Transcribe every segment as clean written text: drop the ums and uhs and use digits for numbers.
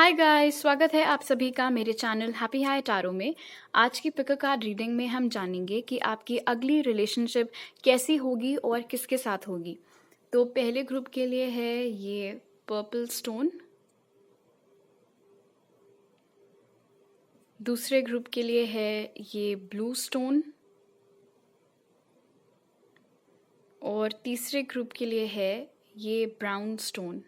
Hi guys, स्वागत है आप सभी का मेरे चैनल हैप्पी हाई टैरो में। आज की पिक अ कार्ड रीडिंग में हम जानेंगे कि आपकी अगली रिलेशनशिप कैसी होगी और किसके साथ होगी। तो पहले ग्रुप के लिए है ये पर्पल स्टोन, दूसरे ग्रुप के लिए है ये ब्लू स्टोन और तीसरे ग्रुप के लिए है ये ब्राउन स्टोन।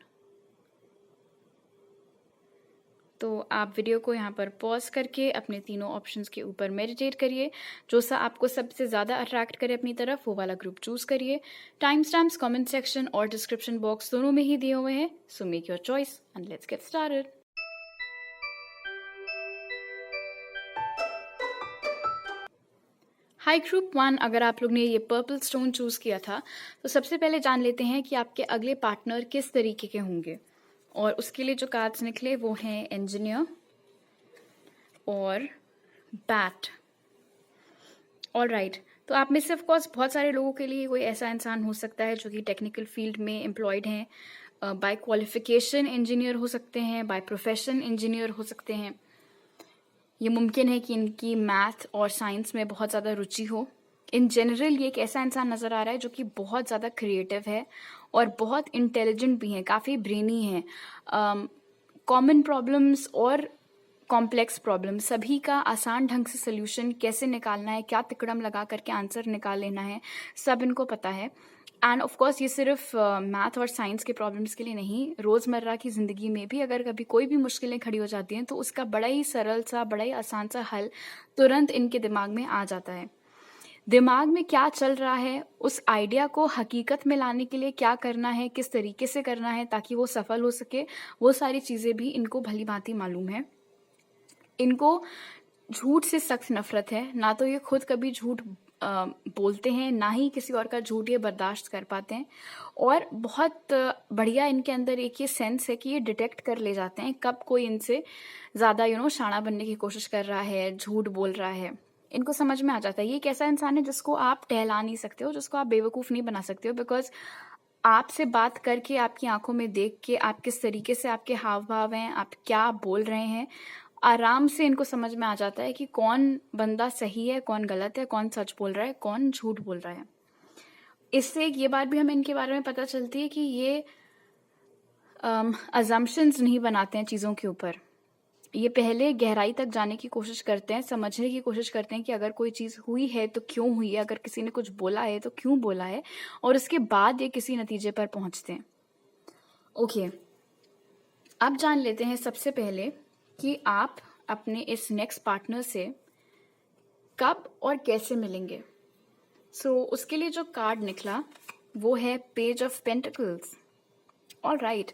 तो आप वीडियो को यहाँ पर पॉज करके अपने तीनों ऑप्शंस के ऊपर मेडिटेट करिए। जो सा आपको सबसे ज़्यादा अट्रैक्ट करे अपनी तरफ वो वाला ग्रुप चूज करिए। टाइम स्टैम्प्स कमेंट सेक्शन और डिस्क्रिप्शन बॉक्स दोनों में ही दिए हुए हैं, so make your choice and let's get started. High group 1, अगर आप लोग ने ये पर्पल स्टोन चूज किया था तो सबसे पहले जान लेते हैं कि आपके अगले पार्टनर किस तरीके के होंगे। और उसके लिए जो कार्ड्स निकले वो हैं इंजीनियर और बैट। ऑल राइट, तो आप में से ऑफ कोर्स बहुत सारे लोगों के लिए कोई ऐसा इंसान हो सकता है जो कि टेक्निकल फील्ड में एम्प्लॉयड हैं। बाय क्वालिफिकेशन इंजीनियर हो सकते हैं, बाय प्रोफेशन इंजीनियर हो सकते हैं। ये मुमकिन है कि इनकी मैथ और साइंस में बहुत ज़्यादा रुचि हो। इन जनरल ये एक ऐसा इंसान नज़र आ रहा है जो कि बहुत ज़्यादा क्रिएटिव है और बहुत इंटेलिजेंट भी है, काफ़ी ब्रेनी है। कॉमन प्रॉब्लम्स और कॉम्प्लेक्स प्रॉब्लम सभी का आसान ढंग से सोल्यूशन कैसे निकालना है, क्या तिकड़म लगा करके आंसर निकाल लेना है, सब इनको पता है। एंड ऑफ कोर्स ये सिर्फ मैथ और साइंस के प्रॉब्लम्स के लिए नहीं, रोज़मर्रा की ज़िंदगी में भी अगर कभी कोई भी मुश्किलें खड़ी हो जाती हैं तो उसका बड़ा ही सरल सा, बड़ा ही आसान सा हल तुरंत इनके दिमाग में आ जाता है। दिमाग में क्या चल रहा है, उस आइडिया को हकीकत में लाने के लिए क्या करना है, किस तरीके से करना है ताकि वो सफल हो सके, वो सारी चीज़ें भी इनको भली भांति मालूम है। इनको झूठ से सख्त नफरत है, ना तो ये खुद कभी झूठ बोलते हैं, ना ही किसी और का झूठ ये बर्दाश्त कर पाते हैं। और बहुत बढ़िया इनके अंदर एक ये सेंस है कि ये डिटेक्ट कर ले जाते हैं कब कोई इनसे ज़्यादा शाणा बनने की कोशिश कर रहा है, झूठ बोल रहा है। इनको समझ में आ जाता है ये एक ऐसा इंसान है जिसको आप टहला नहीं सकते हो, जिसको आप बेवकूफ़ नहीं बना सकते हो, बिकॉज आपसे बात करके, आपकी आंखों में देख के, आप किस तरीके से आपके हाव भाव हैं, आप क्या बोल रहे हैं, आराम से इनको समझ में आ जाता है कि कौन बंदा सही है, कौन गलत है, कौन सच बोल रहा है, कौन झूठ बोल रहा है। इससे ये बात भी हमें इनके बारे में पता चलती है कि ये अजम्पशंस नहीं बनाते हैं चीज़ों के ऊपर। ये पहले गहराई तक जाने की कोशिश करते हैं, समझने की कोशिश करते हैं कि अगर कोई चीज़ हुई है तो क्यों हुई है, अगर किसी ने कुछ बोला है तो क्यों बोला है, और उसके बाद ये किसी नतीजे पर पहुंचते हैं। ओके, अब जान लेते हैं सबसे पहले कि आप अपने इस नेक्स्ट पार्टनर से कब और कैसे मिलेंगे। उसके लिए जो कार्ड निकला वो है page of pentacles. All right,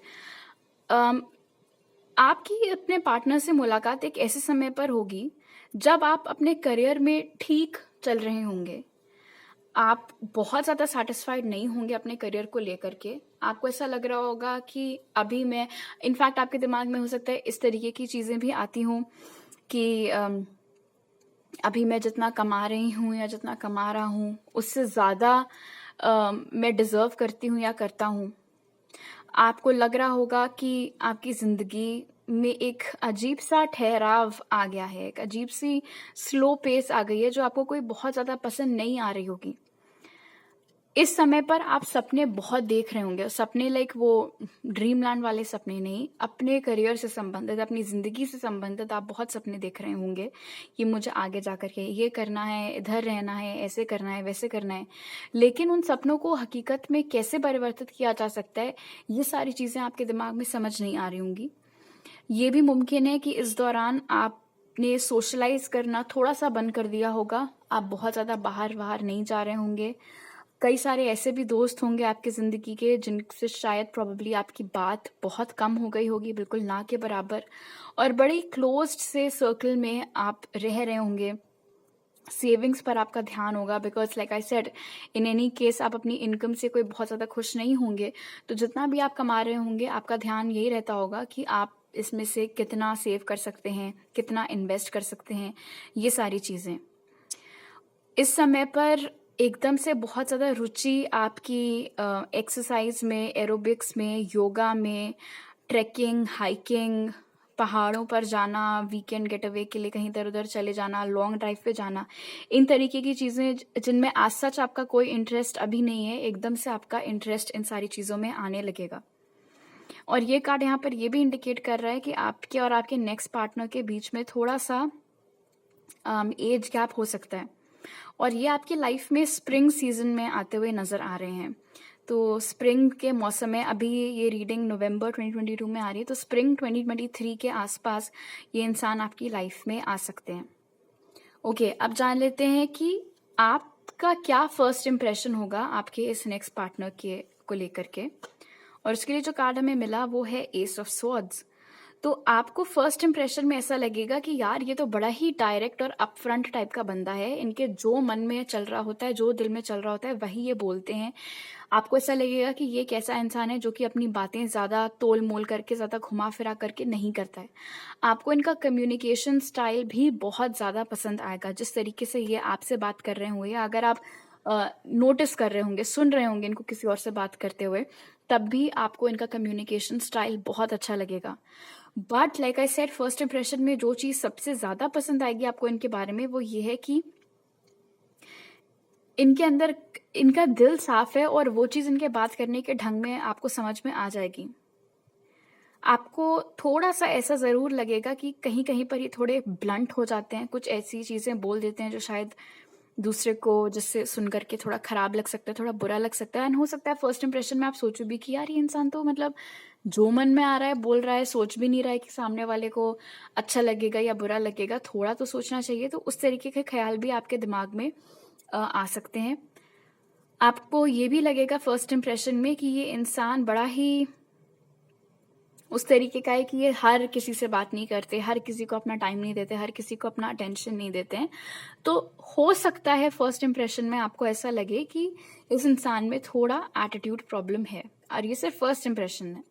आपकी अपने पार्टनर से मुलाकात एक ऐसे समय पर होगी जब आप अपने करियर में ठीक चल रहे होंगे। आप बहुत ज़्यादा सेटिस्फाइड नहीं होंगे अपने करियर को लेकर के। आपको ऐसा लग रहा होगा कि अभी मैं, इनफैक्ट आपके दिमाग में हो सकता है इस तरीके की चीज़ें भी आती हों कि अभी मैं जितना कमा रही हूँ या जितना कमा रहा हूँ उससे ज़्यादा मैं डिज़र्व करती हूँ या करता हूँ। आपको लग रहा होगा कि आपकी ज़िंदगी में एक अजीब सा ठहराव आ गया है, एक अजीब सी स्लो पेस आ गई है जो आपको कोई बहुत ज़्यादा पसंद नहीं आ रही होगी। इस समय पर आप सपने बहुत देख रहे होंगे, सपने लाइक वो ड्रीम लैंड वाले सपने नहीं, अपने करियर से संबंधित, अपनी ज़िंदगी से संबंधित आप बहुत सपने देख रहे होंगे कि मुझे आगे जा कर के ये करना है, इधर रहना है, ऐसे करना है, वैसे करना है। लेकिन उन सपनों को हकीकत में कैसे परिवर्तित किया जा सकता है, ये सारी चीज़ें आपके दिमाग में समझ नहीं आ रही होंगी। ये भी मुमकिन है कि इस दौरान आपने सोशलाइज करना थोड़ा सा बंद कर दिया होगा, आप बहुत ज़्यादा बाहर नहीं जा रहे होंगे। कई सारे ऐसे भी दोस्त होंगे आपकी ज़िंदगी के जिनसे शायद प्रॉब्ली आपकी बात बहुत कम हो गई होगी, बिल्कुल ना के बराबर, और बड़ी क्लोज्ड से सर्कल में आप रह रहे होंगे। सेविंग्स पर आपका ध्यान होगा, because like I said, in any case आप अपनी इनकम से कोई बहुत ज़्यादा खुश नहीं होंगे, तो जितना भी आप कमा रहे होंगे आपका ध्यान यही रहता होगा कि आप इसमें से कितना सेव कर सकते हैं, कितना इन्वेस्ट कर सकते हैं, ये सारी चीज़ें। इस समय पर एकदम से बहुत ज़्यादा रुचि आपकी एक्सरसाइज में, एरोबिक्स में, योगा में, ट्रैकिंग, हाइकिंग, पहाड़ों पर जाना, वीकेंड गेटअवे के लिए कहीं इधर-उधर चले जाना, लॉन्ग ड्राइव पे जाना, इन तरीके की चीज़ें जिनमें एज़ सच आपका कोई इंटरेस्ट अभी नहीं है, एकदम से आपका इंटरेस्ट इन सारी चीज़ों में आने लगेगा। और ये कार्ड यहाँ पर ये भी इंडिकेट कर रहा है कि आपके और आपके नेक्स्ट पार्टनर के बीच में थोड़ा-सा एज गैप हो सकता है, और ये आपकी लाइफ में स्प्रिंग सीजन में आते हुए नज़र आ रहे हैं। तो स्प्रिंग के मौसम में अभी ये रीडिंग नवंबर 2022 में आ रही है, तो स्प्रिंग 2023 के आसपास ये इंसान आपकी लाइफ में आ सकते हैं। ओके, अब जान लेते हैं कि आपका क्या फर्स्ट इम्प्रेशन होगा आपके इस नेक्स्ट पार्टनर के को लेकर के। और उसके लिए जो कार्ड हमें मिला वो है एस ऑफ स्वॉर्ड्स। तो आपको फर्स्ट इम्प्रेशन में ऐसा लगेगा कि यार ये तो बड़ा ही डायरेक्ट और अपफ्रंट टाइप का बंदा है, इनके जो मन में चल रहा होता है, जो दिल में चल रहा होता है वही ये बोलते हैं। आपको ऐसा लगेगा कि ये एक ऐसा इंसान है जो कि अपनी बातें ज़्यादा तोल मोल करके, ज़्यादा घुमा फिरा करके नहीं करता है। आपको इनका कम्युनिकेशन स्टाइल भी बहुत ज़्यादा पसंद आएगा, जिस तरीके से ये आपसे बात कर रहे होंगे। अगर आप नोटिस कर रहे होंगे, सुन रहे होंगे इनको किसी और से बात करते हुए, तब भी आपको इनका कम्युनिकेशन स्टाइल बहुत अच्छा लगेगा। But like I said, first impression में जो चीज़ सबसे ज़्यादा पसंद आएगी आपको इनके बारे में वो ये है कि इनके अंदर इनका दिल साफ है, और वो चीज़ इनके बात करने के ढंग में आपको समझ में आ जाएगी। आपको थोड़ा-सा ऐसा ज़रूर लगेगा कि कहीं-कहीं पर ये थोड़े ब्लंट हो जाते हैं, कुछ ऐसी चीज़ें बोल देते हैं जो शायद दूसरे को जिससे सुन कर के थोड़ा खराब लग सकता है, थोड़ा बुरा लग सकता है। एंड हो सकता है फर्स्ट इंप्रेशन में आप सोचो भी कि यार ये इंसान तो मतलब जो मन में आ रहा है बोल रहा है, सोच भी नहीं रहा है कि सामने वाले को अच्छा लगेगा या बुरा लगेगा, थोड़ा तो सोचना चाहिए। तो उस तरीके के ख्याल भी आपके दिमाग में आ सकते हैं। आपको ये भी लगेगा फर्स्ट इंप्रेशन में कि ये इंसान बड़ा ही उस तरीके का है कि ये हर किसी से बात नहीं करते, हर किसी को अपना टाइम नहीं देते, हर किसी को अपना अटेंशन नहीं देते हैं। तो हो सकता है फर्स्ट इंप्रेशन में आपको ऐसा लगे कि इस इंसान में थोड़ा एटीट्यूड प्रॉब्लम है, और ये सिर्फ फर्स्ट इंप्रेशन है।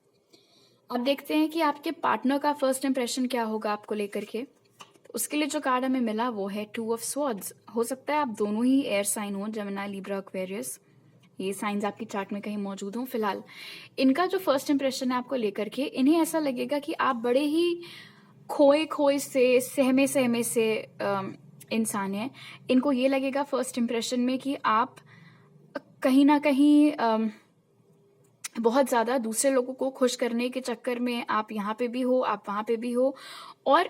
अब देखते हैं कि आपके पार्टनर का फर्स्ट इंप्रेशन क्या होगा आपको लेकर के। तो उसके लिए जो कार्ड हमें मिला वो है टू ऑफ स्वॉर्ड्स। हो सकता है आप दोनों ही एयर साइन हो, जेमिनी, लिब्रा, एक्वेरियस। ये साइंस आपकी चार्ट में कहीं मौजूद हों। फिलहाल इनका जो फर्स्ट इंप्रेशन है आपको लेकर के, इन्हें ऐसा लगेगा कि आप बड़े ही खोए खोए से, सहमे सहमे से इंसान हैं। इनको ये लगेगा फर्स्ट इंप्रेशन में कि आप कहीं ना कहीं बहुत ज़्यादा दूसरे लोगों को खुश करने के चक्कर में आप यहाँ पे भी हो, आप वहाँ पे भी हो। और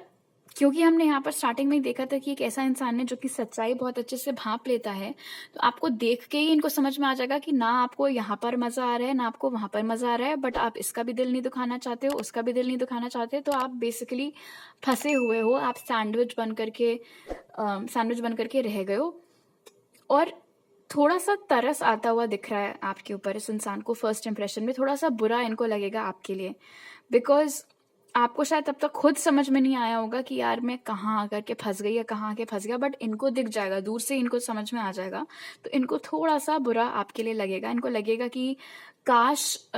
क्योंकि हमने यहाँ पर स्टार्टिंग में ही देखा था कि एक ऐसा इंसान है जो कि सच्चाई बहुत अच्छे से भांप लेता है, तो आपको देख के ही इनको समझ में आ जाएगा कि ना आपको यहाँ पर मज़ा आ रहा है, ना आपको वहाँ पर मज़ा आ रहा है, बट आप इसका भी दिल नहीं दुखाना चाहते हो, उसका भी दिल नहीं दुखाना चाहते, तो आप बेसिकली फंसे हुए हो, आप सैंडविच बन करके रह गए हो। और थोड़ा सा तरस आता हुआ दिख रहा है आपके ऊपर इस इंसान को फर्स्ट इंप्रेशन में। थोड़ा सा बुरा इनको लगेगा आपके लिए, बिकॉज आपको शायद तब तक खुद समझ में नहीं आया होगा कि यार मैं कहाँ आकर के फंस गई या कहाँ आके फंस गया, बट इनको दिख जाएगा, दूर से इनको समझ में आ जाएगा। तो इनको थोड़ा सा बुरा आपके लिए लगेगा। इनको लगेगा कि काश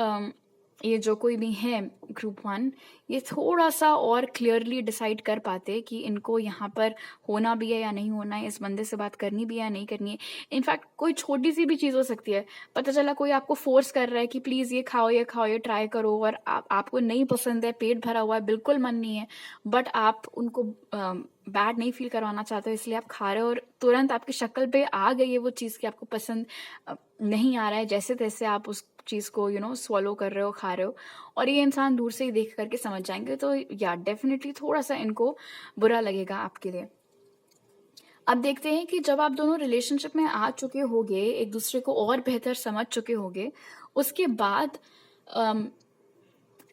ये जो कोई भी है ग्रुप 1, ये थोड़ा सा और क्लियरली डिसाइड कर पाते कि इनको यहाँ पर होना भी है या नहीं होना है, इस बंदे से बात करनी भी है या नहीं करनी है। इनफैक्ट कोई छोटी सी भी चीज़ हो सकती है, पता चला कोई आपको फोर्स कर रहा है कि प्लीज़ ये खाओ, ये खाओ, ये ट्राई करो, और आपको नहीं पसंद है, पेट भरा हुआ है, बिल्कुल मन नहीं है, बट आप उनको बैड नहीं फील करवाना चाहते हो, इसलिए आप खा रहे हो, और तुरंत आपकी शक्ल पे आ गई है वो चीज़ कि आपको पसंद नहीं आ रहा है, जैसे तैसे आप उस चीज़ को स्वॉलो कर रहे हो, खा रहे हो, और ये इंसान दूर से ही देख करके समझ जाएंगे। तो या डेफिनेटली थोड़ा सा इनको बुरा लगेगा आपके लिए। अब देखते हैं कि जब आप दोनों रिलेशनशिप में आ चुके होगे, एक दूसरे को और बेहतर समझ चुके होगे, उसके बाद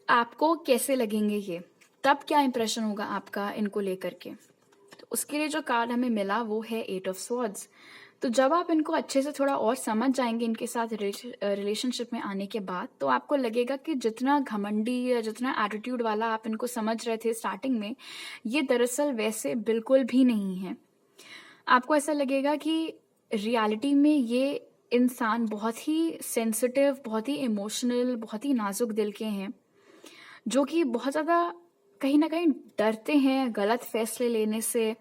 आपको कैसे लगेंगे ये, तब क्या इंप्रेशन होगा आपका इनको लेकर के। तो उसके लिए जो कार्ड हमें मिला वो है 8 ऑफ स्वॉर्ड्स। तो जब आप इनको अच्छे से थोड़ा और समझ जाएंगे इनके साथ रिलेशनशिप में आने के बाद, तो आपको लगेगा कि जितना घमंडी या जितना एटीट्यूड वाला आप इनको समझ रहे थे स्टार्टिंग में, ये दरअसल वैसे बिल्कुल भी नहीं है। आपको ऐसा लगेगा कि रियलिटी में ये इंसान बहुत ही सेंसिटिव, बहुत ही इमोशनल, बहुत ही नाजुक दिल के हैं, जो कि बहुत ज़्यादा कहीं ना कहीं डरते हैं गलत फैसले लेने से,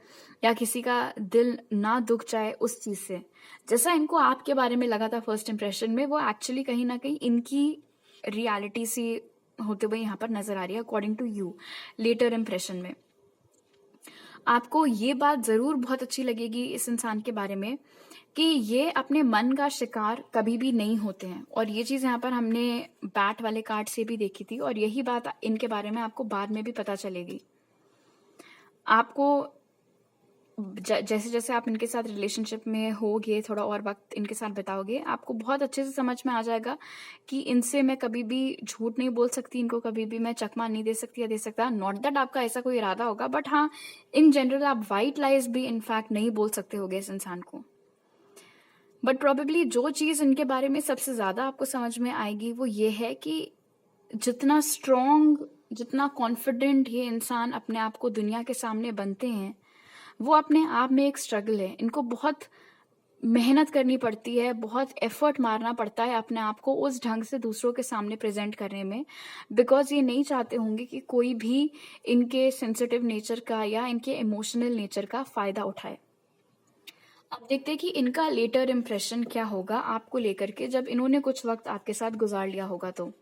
या किसी का दिल ना दुख जाए उस चीज़ से। जैसा इनको आपके बारे में लगा था फर्स्ट इंप्रेशन में, वो एक्चुअली कहीं ना कहीं इनकी रियलिटी सी होते हुए यहाँ पर नजर आ रही है according to you letter impression में। आपको ये बात जरूर बहुत अच्छी लगेगी इस इंसान के बारे में कि ये अपने मन का शिकार कभी भी नहीं होते हैं, और ये चीज यहाँ पर हमने बैट वाले कार्ड से भी देखी थी, और यही बात इनके बारे में आपको बाद में भी पता चलेगी। आपको जैसे जैसे आप इनके साथ रिलेशनशिप में होगे, थोड़ा और वक्त इनके साथ बिताओगे, आपको बहुत अच्छे से समझ में आ जाएगा कि इनसे मैं कभी भी झूठ नहीं बोल सकती, इनको कभी भी मैं चकमा नहीं दे सकती या दे सकता। नॉट दैट आपका ऐसा कोई इरादा होगा, बट हाँ, इन जनरल आप वाइट लाइज भी इनफैक्ट नहीं बोल सकते होगे इस इंसान को। बट प्रोबेबली जो चीज इनके बारे में सबसे ज्यादा आपको समझ में आएगी वो ये है कि जितना स्ट्रॉन्ग, जितना कॉन्फिडेंट ये इंसान अपने आप को दुनिया के सामने बनते हैं, वो अपने आप में एक स्ट्रगल है। इनको बहुत मेहनत करनी पड़ती है, बहुत एफर्ट मारना पड़ता है अपने आप को उस ढंग से दूसरों के सामने प्रेजेंट करने में, बिकॉज ये नहीं चाहते होंगे कि कोई भी इनके सेंसिटिव नेचर का या इनके इमोशनल नेचर का फायदा उठाए। अब देखते हैं कि इनका लेटर इम्प्रेशन क्या होगा आपको लेकर के, जब इन्होंने कुछ वक्त आपके साथ गुजार लिया होगा। तो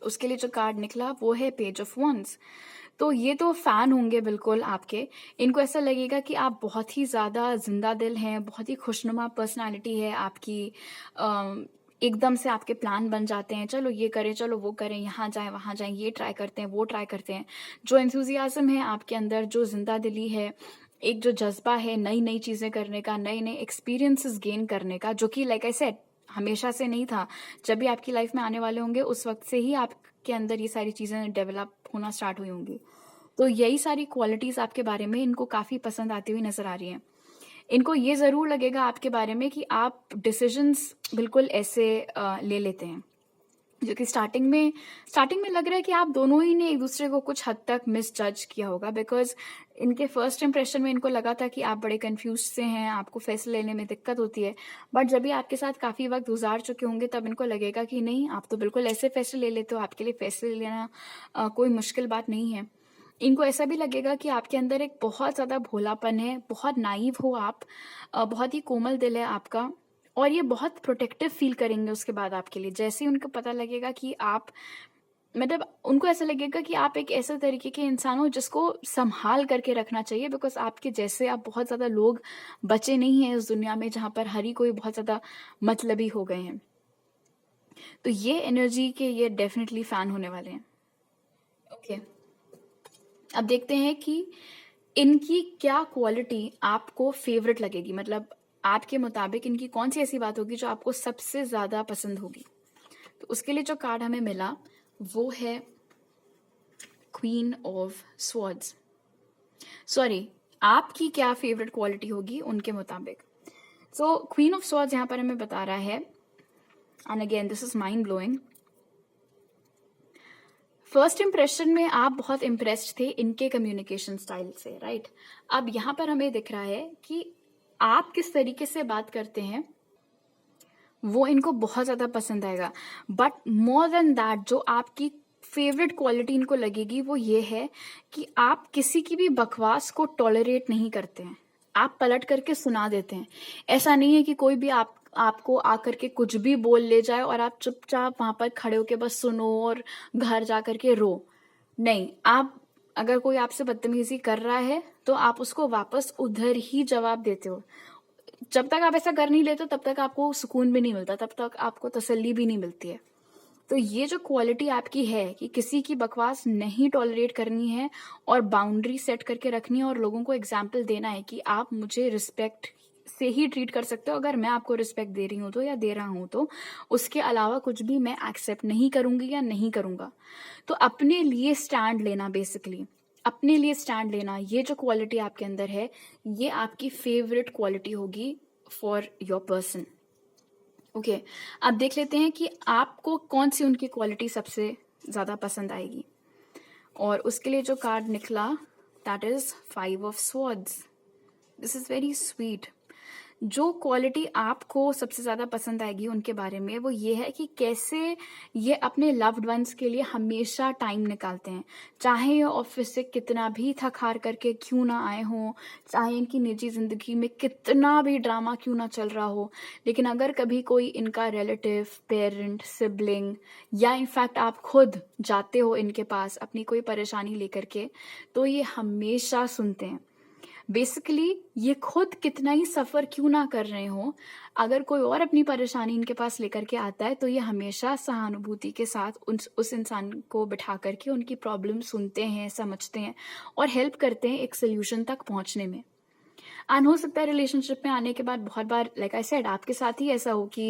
उसके लिए जो कार्ड निकला वो है पेज ऑफ वंस। तो ये तो फैन होंगे बिल्कुल आपके। इनको ऐसा लगेगा कि आप बहुत ही ज़्यादा जिंदा दिल हैं, बहुत ही खुशनुमा पर्सनालिटी है आपकी। एकदम से आपके प्लान बन जाते हैं, चलो ये करें, चलो वो करें, यहाँ जाएं वहाँ जाएं, ये ट्राई करते हैं, वो ट्राई करते हैं। जो एंथुजियाज्म है आपके अंदर, जो जिंदा दिली है, एक जो जज्बा है नई नई चीज़ें करने का, नए नए एक्सपीरियंसेस गेन करने का, जो कि लाइक आई सेड हमेशा से नहीं था। जब भी आपकी लाइफ में आने वाले होंगे उस वक्त से ही आपके अंदर ये सारी चीज़ें डेवलप होना स्टार्ट हुई होंगी। तो यही सारी क्वालिटीज़ आपके बारे में इनको काफ़ी पसंद आती हुई नज़र आ रही हैं। इनको ये ज़रूर लगेगा आपके बारे में कि आप डिसीजंस बिल्कुल ऐसे ले लेते हैं, जो कि स्टार्टिंग में लग रहा है कि आप दोनों ही ने एक दूसरे को कुछ हद तक मिस जज किया होगा, बिकॉज इनके फर्स्ट इंप्रेशन में इनको लगा था कि आप बड़े कंफ्यूज से हैं, आपको फैसले लेने में दिक्कत होती है। बट जब भी आपके साथ काफ़ी वक्त गुजार चुके होंगे तब इनको लगेगा कि नहीं, आप तो बिल्कुल ऐसे फैसले ले लेते हो, आपके लिए फैसले लेना कोई मुश्किल बात नहीं है। इनको ऐसा भी लगेगा कि आपके अंदर एक बहुत ज़्यादा भोलापन है, बहुत नाइव हो आप, बहुत ही कोमल दिल है आपका, और ये बहुत प्रोटेक्टिव फील करेंगे उसके बाद आपके लिए। जैसे ही उनको पता लगेगा कि आप, मतलब उनको ऐसा लगेगा कि आप एक ऐसे तरीके के इंसान हो जिसको संभाल करके रखना चाहिए, बिकॉज आपके जैसे आप बहुत ज़्यादा लोग बचे नहीं हैं इस दुनिया में, जहाँ पर हर ही कोई बहुत ज़्यादा मतलबी हो गए हैं। तो ये एनर्जी के ये डेफिनेटली फैन होने वाले हैं। ओके, अब देखते हैं कि इनकी क्या क्वालिटी आपको फेवरेट लगेगी, मतलब आपके मुताबिक इनकी कौन सी ऐसी बात होगी जो आपको सबसे ज्यादा पसंद होगी। तो उसके लिए जो कार्ड हमें मिला वो है क्वीन ऑफ स्वॉर्ड्स। सॉरी, आपकी क्या फेवरेट क्वालिटी होगी उनके मुताबिक। सो क्वीन ऑफ स्वॉर्ड्स यहाँ पर हमें बता रहा है, and again this is mind blowing. First impression में आप बहुत इम्प्रेस्ड थे इनके कम्युनिकेशन स्टाइल से, राइट? अब यहाँ पर हमें दिख रहा है कि आप किस तरीके से बात करते हैं वो इनको बहुत ज़्यादा पसंद आएगा। बट मोर देन दैट, जो आपकी फेवरेट क्वालिटी इनको लगेगी वो ये है कि आप किसी की भी बकवास को टॉलरेट नहीं करते हैं, आप पलट करके सुना देते हैं। ऐसा नहीं है कि कोई भी आपको आकर के कुछ भी बोल ले जाए और आप चुपचाप वहां पर खड़े होके बस सुनो और घर जा करके रो। नहीं, आप अगर कोई आपसे बदतमीजी कर रहा है तो आप उसको वापस उधर ही जवाब देते हो। जब तक आप ऐसा कर नहीं लेते तब तक आपको सुकून भी नहीं मिलता, तब तक आपको तसल्ली भी नहीं मिलती है। तो ये जो क्वालिटी आपकी है कि किसी की बकवास नहीं टॉलरेट करनी है और बाउंड्री सेट करके रखनी है और लोगों को एग्जाम्पल देना है कि आप मुझे रिस्पेक्ट से ही ट्रीट कर सकते हो, अगर मैं आपको रिस्पेक्ट दे रही हूँ तो या दे रहा हूँ तो उसके अलावा कुछ भी मैं एक्सेप्ट नहीं करूंगी या नहीं करूंगा। तो अपने लिए स्टैंड लेना, बेसिकली अपने लिए स्टैंड लेना, ये जो क्वालिटी आपके अंदर है ये आपकी फेवरेट क्वालिटी होगी फॉर योर पर्सन। ओके, अब देख लेते हैं कि आपको कौन सी उनकी क्वालिटी सबसे ज़्यादा पसंद आएगी। और उसके लिए जो कार्ड निकला that is 5 of swords. This is very sweet. जो क्वालिटी आपको सबसे ज़्यादा पसंद आएगी उनके बारे में वो ये है कि कैसे ये अपने लव्ड वंस के लिए हमेशा टाइम निकालते हैं। चाहे ये ऑफिस से कितना भी थक-हार करके क्यों ना आए हों, चाहे इनकी निजी ज़िंदगी में कितना भी ड्रामा क्यों ना चल रहा हो, लेकिन अगर कभी कोई इनका रिलेटिव, पेरेंट, सिबलिंग या इनफैक्ट आप खुद जाते हो इनके पास अपनी कोई परेशानी लेकर के, तो ये हमेशा सुनते हैं। बेसिकली ये खुद कितना ही सफ़र क्यों ना कर रहे हों, अगर कोई और अपनी परेशानी इनके पास लेकर के आता है, तो ये हमेशा सहानुभूति के साथ उस इंसान को बिठा कर के उनकी प्रॉब्लम सुनते हैं, समझते हैं और हेल्प करते हैं एक सॉल्यूशन तक पहुँचने में। एंड हो सकता है रिलेशनशिप में आने के बाद बहुत बार लाइक आई सेड आपके साथ ही ऐसा हो कि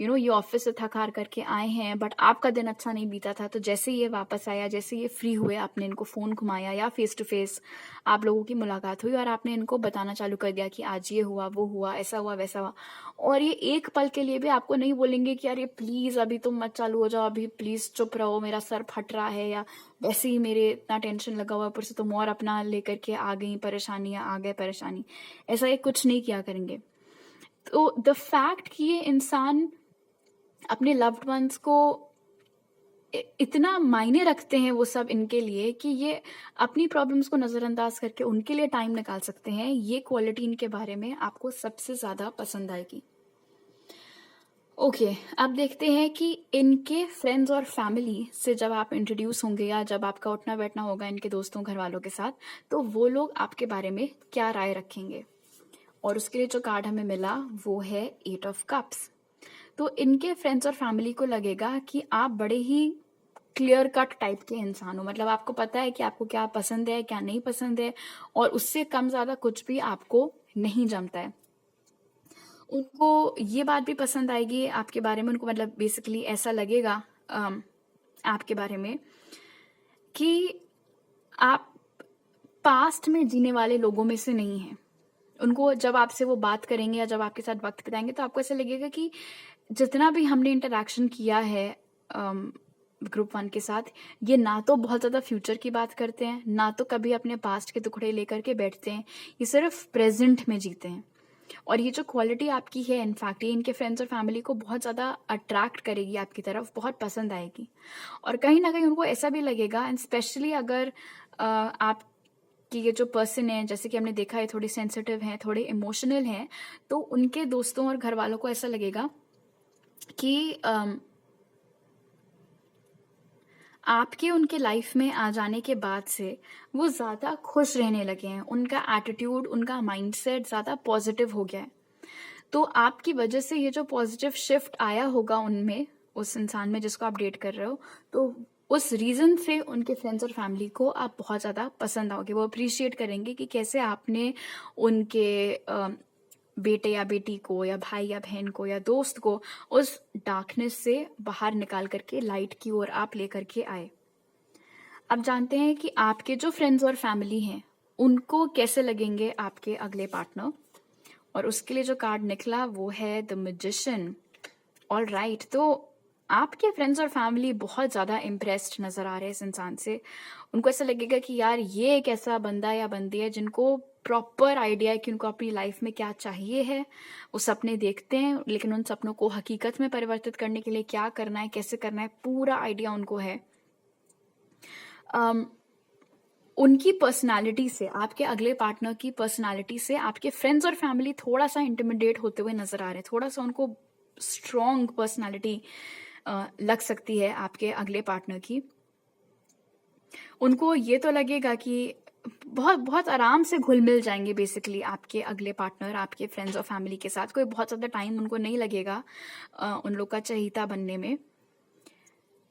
ये ऑफिस से थक हार करके आए हैं बट आपका दिन अच्छा नहीं बीता था, तो जैसे ही ये वापस आया, जैसे ये फ्री हुए, आपने इनको फ़ोन घुमाया या फेस टू फेस आप लोगों की मुलाकात हुई और आपने इनको बताना चालू कर दिया कि आज ये हुआ, वो हुआ, ऐसा हुआ, वैसा हुआ, और ये एक पल के लिए भी आपको नहीं बोलेंगे कि अरे प्लीज़ अभी तुम मत चालू हो जाओ, अभी प्लीज़ चुप रहो, मेरा सर फट रहा है, या वैसे ही मेरे इतना टेंशन लगा हुआ, ऊपर से तुम और अपना लेकर के आ गई परेशानियाँ, आ गए परेशानी, ऐसा ये कुछ नहीं किया करेंगे। तो द फैक्ट कि ये इंसान अपने लव्ड वंस को इतना मायने रखते हैं वो सब इनके लिए कि ये अपनी प्रॉब्लम्स को नज़रअंदाज करके उनके लिए टाइम निकाल सकते हैं, ये क्वालिटी इनके बारे में आपको सबसे ज़्यादा पसंद आएगी। ओके, अब देखते हैं कि इनके फ्रेंड्स और फैमिली से जब आप इंट्रोड्यूस होंगे या जब आपका उठना बैठना होगा इनके दोस्तों घर वालों के साथ, तो वो लोग आपके बारे में क्या राय रखेंगे। और उसके लिए जो कार्ड हमें मिला वो है 8 ऑफ कप्स। तो इनके फ्रेंड्स और फैमिली को लगेगा कि आप बड़े ही क्लियर कट टाइप के इंसान हो, मतलब आपको पता है कि आपको क्या पसंद है, क्या नहीं पसंद है, और उससे कम ज़्यादा कुछ भी आपको नहीं जमता है। उनको ये बात भी पसंद आएगी आपके बारे में, उनको मतलब बेसिकली ऐसा लगेगा आपके बारे में कि आप पास्ट में जीने वाले लोगों में से नहीं हैं। उनको जब आपसे वो बात करेंगे या जब आपके साथ वक्त बिताएंगे तो आपको ऐसा लगेगा कि जितना भी हमने इंटरेक्शन किया है ग्रुप 1 के साथ, ये ना तो बहुत ज़्यादा फ्यूचर की बात करते हैं, ना तो कभी अपने पास्ट के टुकड़े लेकर के बैठते हैं, ये सिर्फ प्रेजेंट में जीते हैं। और ये जो क्वालिटी आपकी है इनफैक्ट ये इनके फ्रेंड्स और फैमिली को बहुत ज़्यादा अट्रैक्ट करेगी आपकी तरफ, बहुत पसंद आएगी। और कहीं ना कहीं उनको ऐसा भी लगेगा, एंड स्पेशली अगर आप कि ये जो पर्सन है, जैसे कि हमने देखा है, थोड़े सेंसिटिव हैं, थोड़े इमोशनल हैं, तो उनके दोस्तों और घर वालों को ऐसा लगेगा कि आपके उनके लाइफ में आ जाने के बाद से वो ज़्यादा खुश रहने लगे हैं, उनका एटीट्यूड, उनका माइंडसेट ज़्यादा पॉजिटिव हो गया है। तो आपकी वजह से ये जो पॉजिटिव शिफ्ट आया होगा उनमें, उस इंसान में जिसको आप डेट कर रहे हो, तो उस रीज़न से उनके फ्रेंड्स और फैमिली को आप बहुत ज़्यादा पसंद आओगे। वो अप्रिशिएट करेंगे कि कैसे आपने उनके बेटे या बेटी को या भाई या बहन को या दोस्त को उस डार्कनेस से बाहर निकाल करके लाइट की ओर आप लेकर के आए। अब जानते हैं कि आपके जो फ्रेंड्स और फैमिली हैं उनको कैसे लगेंगे आपके अगले पार्टनर, और उसके लिए जो कार्ड निकला वो है द मैजिशियन। ऑल राइट, तो आपके फ्रेंड्स और फैमिली बहुत ज़्यादा इम्प्रेस्ड नज़र आ रहे हैं इस इंसान से। उनको ऐसा लगेगा कि यार ये एक ऐसा बंदा या बंदी है जिनको प्रॉपर आइडिया है कि उनको अपनी लाइफ में क्या चाहिए है। वो सपने देखते हैं लेकिन उन सपनों को हकीकत में परिवर्तित करने के लिए क्या करना है, कैसे करना है, पूरा आइडिया उनको है। उनकी पर्सनालिटी से, आपके अगले पार्टनर की पर्सनालिटी से आपके फ्रेंड्स और फैमिली थोड़ा सा इंटिमिडेट होते हुए नज़र आ रहे हैं। थोड़ा सा उनको स्ट्रॉन्ग पर्सनालिटी लग सकती है आपके अगले पार्टनर की। उनको ये तो लगेगा कि बहुत बहुत आराम से घुल मिल जाएंगे बेसिकली आपके अगले पार्टनर आपके फ्रेंड्स और फैमिली के साथ। कोई बहुत ज़्यादा टाइम उनको नहीं लगेगा उन लोग का चहीता बनने में।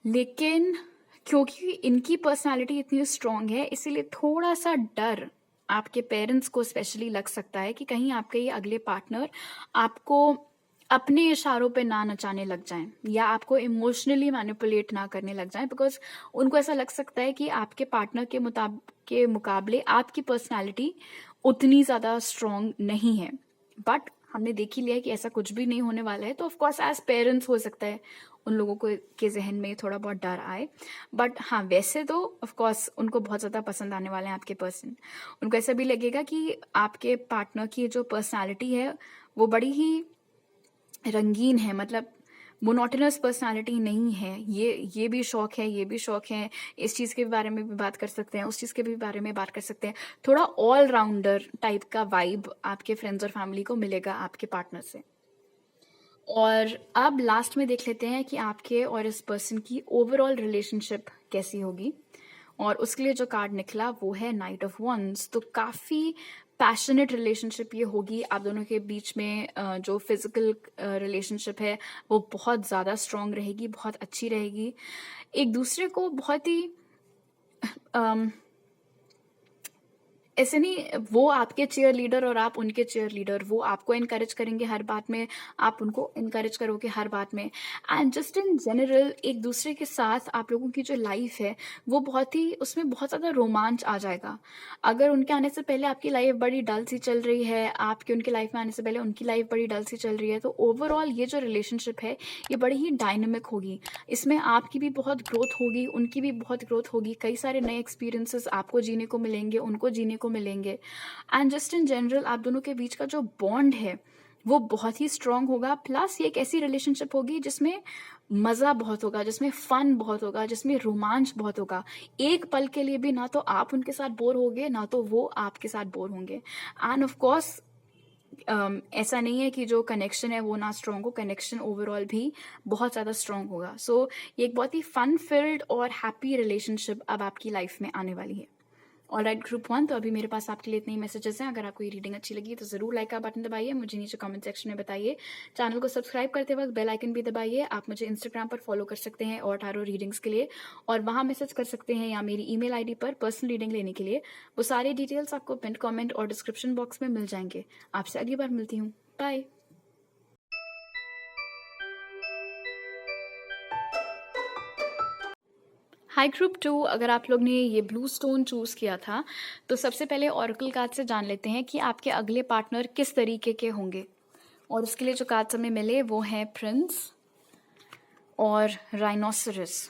लेकिन क्योंकि इनकी पर्सनालिटी इतनी स्ट्रांग है, इसीलिए थोड़ा सा डर आपके पेरेंट्स को स्पेशली लग सकता है कि कहीं आपके ये अगले पार्टनर आपको अपने इशारों पे ना नचाने लग जाएं या आपको इमोशनली मैनिपुलेट ना करने लग जाएं, बिकॉज उनको ऐसा लग सकता है कि आपके पार्टनर के मुकाबले आपकी पर्सनालिटी उतनी ज़्यादा स्ट्रांग नहीं है। बट हमने देख ही लिया है कि ऐसा कुछ भी नहीं होने वाला है, तो ऑफ कोर्स एज पेरेंट्स हो सकता है उन लोगों को के जहन में थोड़ा बहुत डर आए। बट हाँ, वैसे तो ऑफ कोर्स उनको बहुत ज़्यादा पसंद आने वाले हैं आपके पर्सन। उनको ऐसा भी लगेगा कि आपके पार्टनर की जो पर्सनालिटी है वो बड़ी ही रंगीन है, मतलब मोनोटोनस पर्सनालिटी नहीं है। ये भी शौक है, ये भी शौक है, इस चीज़ के बारे में भी बात कर सकते हैं, उस चीज़ के भी बारे में बात कर सकते हैं। थोड़ा ऑल राउंडर टाइप का वाइब आपके फ्रेंड्स और फैमिली को मिलेगा आपके पार्टनर से। और अब लास्ट में देख लेते हैं कि आपके और इस पर्सन की ओवरऑल रिलेशनशिप कैसी होगी। और उसके लिए जो कार्ड निकला वो है नाइट ऑफ वंस। तो काफ़ी पैशनेट रिलेशनशिप ये होगी आप दोनों के बीच में। जो फिजिकल रिलेशनशिप है वो बहुत ज़्यादा स्ट्रांग रहेगी, बहुत अच्छी रहेगी। एक दूसरे को बहुत ही अम, ऐसे नहीं, वो आपके चीयर लीडर और आप उनके चीयर लीडर, वो आपको इनकरेज करेंगे हर बात में, आप उनको इनकरेज करोगे हर बात में। एंड जस्ट इन जनरल एक दूसरे के साथ आप लोगों की जो लाइफ है वो बहुत ही, उसमें बहुत ज़्यादा रोमांच आ जाएगा। अगर उनके आने से पहले आपकी लाइफ बड़ी डल सी चल रही है, आपके उनकी लाइफ में आने से पहले उनकी लाइफ बड़ी डल सी चल रही है, तो ओवरऑल ये जो रिलेशनशिप है ये बड़ी ही डायनेमिक होगी। इसमें आपकी भी बहुत ग्रोथ होगी, उनकी भी बहुत ग्रोथ होगी, कई सारे नए एक्सपीरियंसेस आपको जीने को मिलेंगे, उनको जीने को मिलेंगे। एंड जस्ट इन जनरल आप दोनों के बीच का जो बॉन्ड है वो बहुत ही स्ट्रांग होगा। प्लस ये एक ऐसी रिलेशनशिप होगी जिसमें मज़ा बहुत होगा, जिसमें फन बहुत होगा, जिसमें रोमांच बहुत होगा। एक पल के लिए भी ना तो आप उनके साथ बोर होगे, ना तो वो आपके साथ बोर होंगे। एंड ऑफ कोर्स ऐसा नहीं है कि जो कनेक्शन है वो ना स्ट्रांग हो, कनेक्शन ओवरऑल भी बहुत ज़्यादा स्ट्रांग होगा। सो ये एक बहुत ही फन फिल्ड और हैप्पी रिलेशनशिप अब आपकी लाइफ में आने वाली है। ऑलराइट ग्रुप 1, तो अभी मेरे पास आपके लिए इतने ही मैसेजेस हैं। अगर आपको ये रीडिंग अच्छी लगी तो ज़रूर लाइक का बटन दबाइए, मुझे नीचे कमेंट सेक्शन में बताइए। चैनल को सब्सक्राइब करते वक्त बेल आइकन भी दबाइए। आप मुझे इंस्टाग्राम पर फॉलो कर सकते हैं और टारो रीडिंग्स के लिए, और वहाँ मैसेज कर सकते हैं या मेरी ईमेल आईडी पर पर्सनल रीडिंग लेने के लिए। वो सारे डिटेल्स आपको पिन कमेंट और डिस्क्रिप्शन बॉक्स में मिल जाएंगे। आपसे अगली बार मिलती हूँ। बाय। हाई ग्रुप 2, अगर आप लोग ने ये ब्लू स्टोन चूज़ किया था तो सबसे पहले ऑरेकल कार्ड से जान लेते हैं कि आपके अगले पार्टनर किस तरीके के होंगे। और उसके लिए जो कार्ड्स हमें मिले वो हैं प्रिंस और राइनोसरस।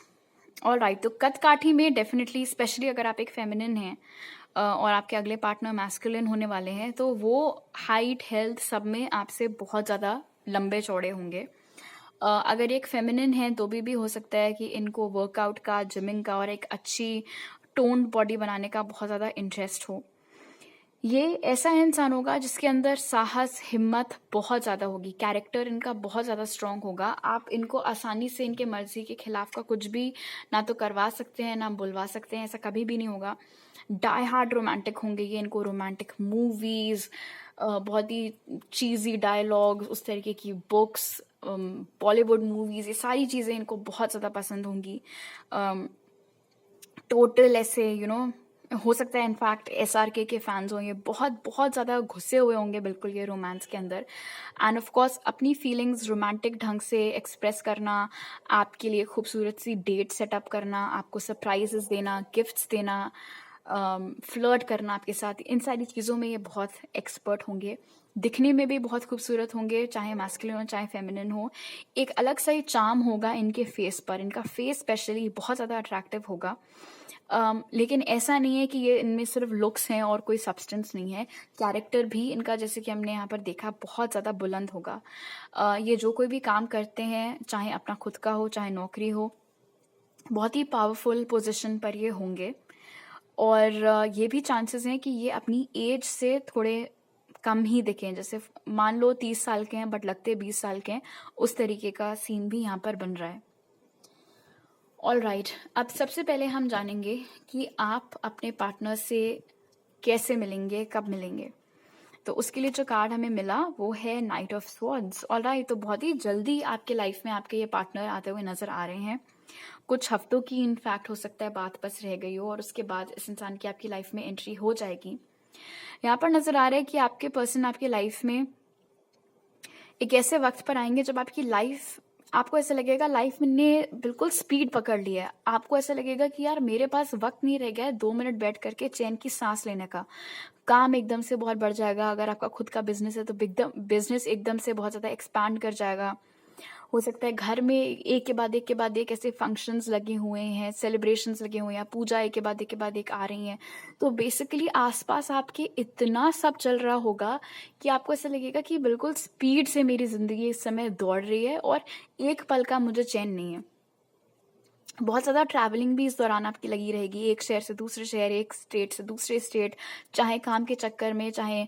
और राइट, तो कद काठी में डेफिनेटली, स्पेशली अगर आप एक फेमिनिन हैं और आपके अगले पार्टनर मैस्कुलिन होने वाले हैं, तो वो हाइट हेल्थ सब में आपसे बहुत ज़्यादा लंबे चौड़े होंगे। अगर एक फेमिनिन है तो भी हो सकता है कि इनको वर्कआउट का, जिमिंग का और एक अच्छी टोन्ड बॉडी बनाने का बहुत ज़्यादा इंटरेस्ट हो। ये ऐसा इंसान होगा जिसके अंदर साहस, हिम्मत बहुत ज़्यादा होगी, कैरेक्टर इनका बहुत ज़्यादा स्ट्रांग होगा। आप इनको आसानी से इनके मर्जी के खिलाफ का कुछ भी ना तो करवा सकते हैं ना बुलवा सकते हैं, ऐसा कभी भी नहीं होगा। डाई हार्ड रोमांटिक होंगे ये, इनको रोमांटिक मूवीज़, बहुत ही चीज़ी डायलॉग्स, उस तरीके की बुक्स, बॉलीवुड मूवीज़, ये सारी चीज़ें इनको बहुत ज़्यादा पसंद होंगी। टोटल ऐसे हो सकता है इनफैक्ट SRK के फैंस हों, ये बहुत बहुत ज़्यादा घुसे हुए होंगे बिल्कुल ये रोमांस के अंदर। एंड ऑफ कोर्स अपनी फीलिंग्स रोमांटिक ढंग से एक्सप्रेस करना, आपके लिए खूबसूरत सी डेट सेटअप करना, आपको सरप्राइजेस देना, गिफ्ट्स देना, फ्लर्ट करना आपके साथ, इन सारी चीज़ों में ये बहुत एक्सपर्ट होंगे। दिखने में भी बहुत खूबसूरत होंगे, चाहे मैस्कुलिन हो चाहे फेमिनिन हो। एक अलग सा ही चार्म होगा इनके फेस पर, इनका फेस स्पेशली बहुत ज़्यादा अट्रैक्टिव होगा। लेकिन ऐसा नहीं है कि ये इनमें सिर्फ लुक्स हैं और कोई सब्सटेंस नहीं है। कैरेक्टर भी इनका, जैसे कि हमने यहाँ पर देखा, बहुत ज़्यादा बुलंद होगा। ये जो कोई भी काम करते हैं, चाहे अपना खुद का हो चाहे नौकरी हो, बहुत ही पावरफुल पोजीशन पर ये होंगे। और ये भी चांसेस हैं कि ये अपनी एज से थोड़े कम ही दिखें, जैसे मान लो 30 साल के हैं बट लगते 20 साल के हैं, उस तरीके का सीन भी यहाँ पर बन रहा है। ऑल राइट, अब सबसे पहले हम जानेंगे कि आप अपने पार्टनर से कैसे मिलेंगे, कब मिलेंगे। तो उसके लिए जो कार्ड हमें मिला वो है night of swords. All right, तो बहुत ही जल्दी आपके लाइफ में आपके ये पार्टनर आते हुए नजर आ रहे हैं। कुछ हफ्तों की इनफैक्ट हो सकता है बात बस रह गई हो और उसके बाद इस इंसान की आपकी लाइफ में एंट्री हो जाएगी। यहाँ पर नजर आ रहा है कि आपके पर्सन आपकी लाइफ में एक ऐसे वक्त पर आएंगे जब आपकी लाइफ, आपको ऐसा लगेगा लाइफ ने बिल्कुल स्पीड पकड़ ली है। आपको ऐसा लगेगा कि यार मेरे पास वक्त नहीं रह गया है 2 मिनट बैठ करके चैन की सांस लेने का। काम एकदम से बहुत बढ़ जाएगा, अगर आपका खुद का बिजनेस है तो बिजनेस एकदम से बहुत ज़्यादा एक्सपैंड कर जाएगा। हो सकता है घर में एक के बाद एक के बाद एक ऐसे फंक्शंस लगे हुए हैं, सेलिब्रेशंस लगे हुए हैं, पूजा एक के बाद एक आ रही हैं। तो बेसिकली आसपास आपके इतना सब चल रहा होगा कि आपको ऐसा लगेगा कि बिल्कुल स्पीड से मेरी ज़िंदगी इस समय दौड़ रही है और एक पल का मुझे चैन नहीं है। बहुत ज़्यादा ट्रैवलिंग भी इस दौरान आपकी लगी रहेगी, एक शहर से दूसरे शहर, एक स्टेट से दूसरे स्टेट, चाहे काम के चक्कर में, चाहे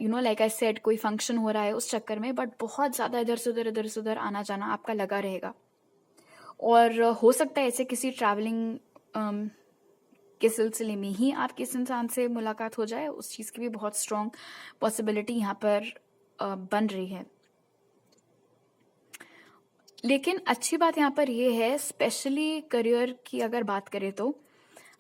लाइक आई सेड कोई फंक्शन हो रहा है उस चक्कर में, बट बहुत ज़्यादा इधर से उधर आना जाना आपका लगा रहेगा। और हो सकता है ऐसे किसी ट्रैवलिंग के सिलसिले में ही आपकी इस इंसान से मुलाकात हो जाए, उस चीज़ की भी बहुत स्ट्रॉन्ग पॉसिबिलिटी यहाँ पर बन रही है। लेकिन अच्छी बात यहाँ पर ये है, स्पेशली करियर की अगर बात करें तो,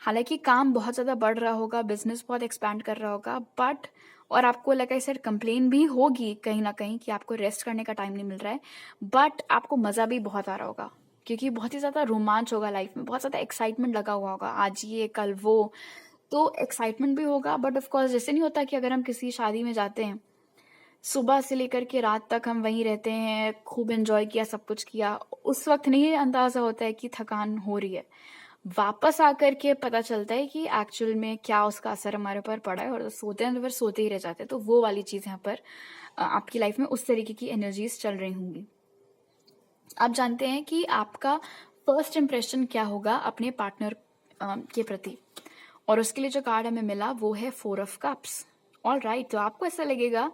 हालांकि काम बहुत ज़्यादा बढ़ रहा होगा, बिजनेस बहुत एक्सपैंड कर रहा होगा, बट और आपको लगा सर कंप्लेन भी होगी कहीं ना कहीं कि आपको रेस्ट करने का टाइम नहीं मिल रहा है, बट आपको मज़ा भी बहुत आ रहा होगा क्योंकि बहुत ही ज़्यादा रोमांच होगा लाइफ में, बहुत ज़्यादा एक्साइटमेंट लगा हुआ होगा, आज ये कल वो। तो एक्साइटमेंट भी होगा, बट ऑफ कोर्स जैसे नहीं होता कि अगर हम किसी शादी में जाते हैं, सुबह से लेकर के रात तक हम वहीं रहते हैं, खूब एंजॉय किया, सब कुछ किया, उस वक्त नहीं अंदाजा होता है कि थकान हो रही है। वापस आकर के पता चलता है कि एक्चुअल में क्या उसका असर हमारे ऊपर पड़ा है, और सोते हैं तो फिर सोते ही रह जाते हैं। तो वो वाली चीज़ यहाँ पर आपकी लाइफ में उस तरीके की एनर्जीज चल रही होंगी। आप जानते हैं कि आपका फर्स्ट इम्प्रेशन क्या होगा अपने पार्टनर के प्रति, और उसके लिए जो कार्ड हमें मिला वो है 4 ऑफ कप्स। ऑल राइट, तो आपको ऐसा लगेगा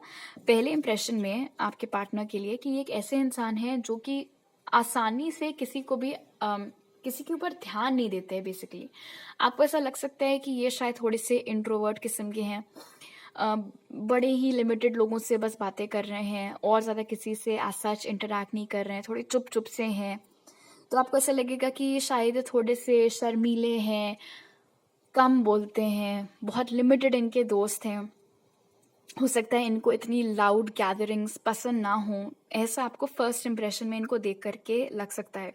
पहले इम्प्रेशन में आपके पार्टनर के लिए कि ये एक ऐसे इंसान है जो कि आसानी से किसी को भी किसी के ऊपर ध्यान नहीं देते हैं। बेसिकली आपको ऐसा लग सकता है कि ये शायद थोड़े से इंट्रोवर्ट किस्म के हैं, बड़े ही लिमिटेड लोगों से बस बातें कर रहे हैं और ज़्यादा किसी से एज सच इंटरेक्ट नहीं कर रहे हैं, थोड़े चुप चुप से हैं। तो आपको ऐसा लगेगा कि ये शायद थोड़े से शर्मीले हैं, कम बोलते हैं, बहुत लिमिटेड इनके दोस्त हैं। हो सकता है इनको इतनी लाउड गैदरिंग्स पसंद ना हो, ऐसा आपको फर्स्ट इम्प्रेशन में इनको देख करके लग सकता है।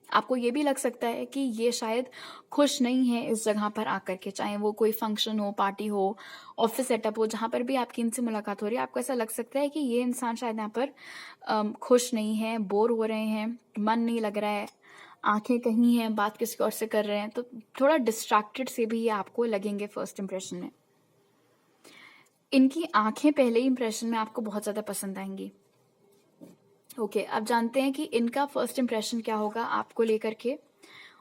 आपको ये भी लग सकता है कि ये शायद खुश नहीं है इस जगह पर आकर के, चाहे वो कोई फंक्शन हो, पार्टी हो, ऑफिस सेटअप हो, जहाँ पर भी आपकी इनसे मुलाकात हो रही है, आपको ऐसा लग सकता है कि ये इंसान शायद यहाँ पर खुश नहीं है, बोर हो रहे हैं, मन नहीं लग रहा है, आंखें कहीं हैं, बात किसी और से कर रहे हैं, तो थोड़ा डिस्ट्रैक्टेड से भी ये आपको लगेंगे फर्स्ट इम्प्रेशन में। इनकी आंखें पहले ही इम्प्रेशन में आपको बहुत ज़्यादा पसंद आएंगी। ओके, अब जानते हैं कि इनका फर्स्ट इम्प्रेशन क्या होगा आपको लेकर के,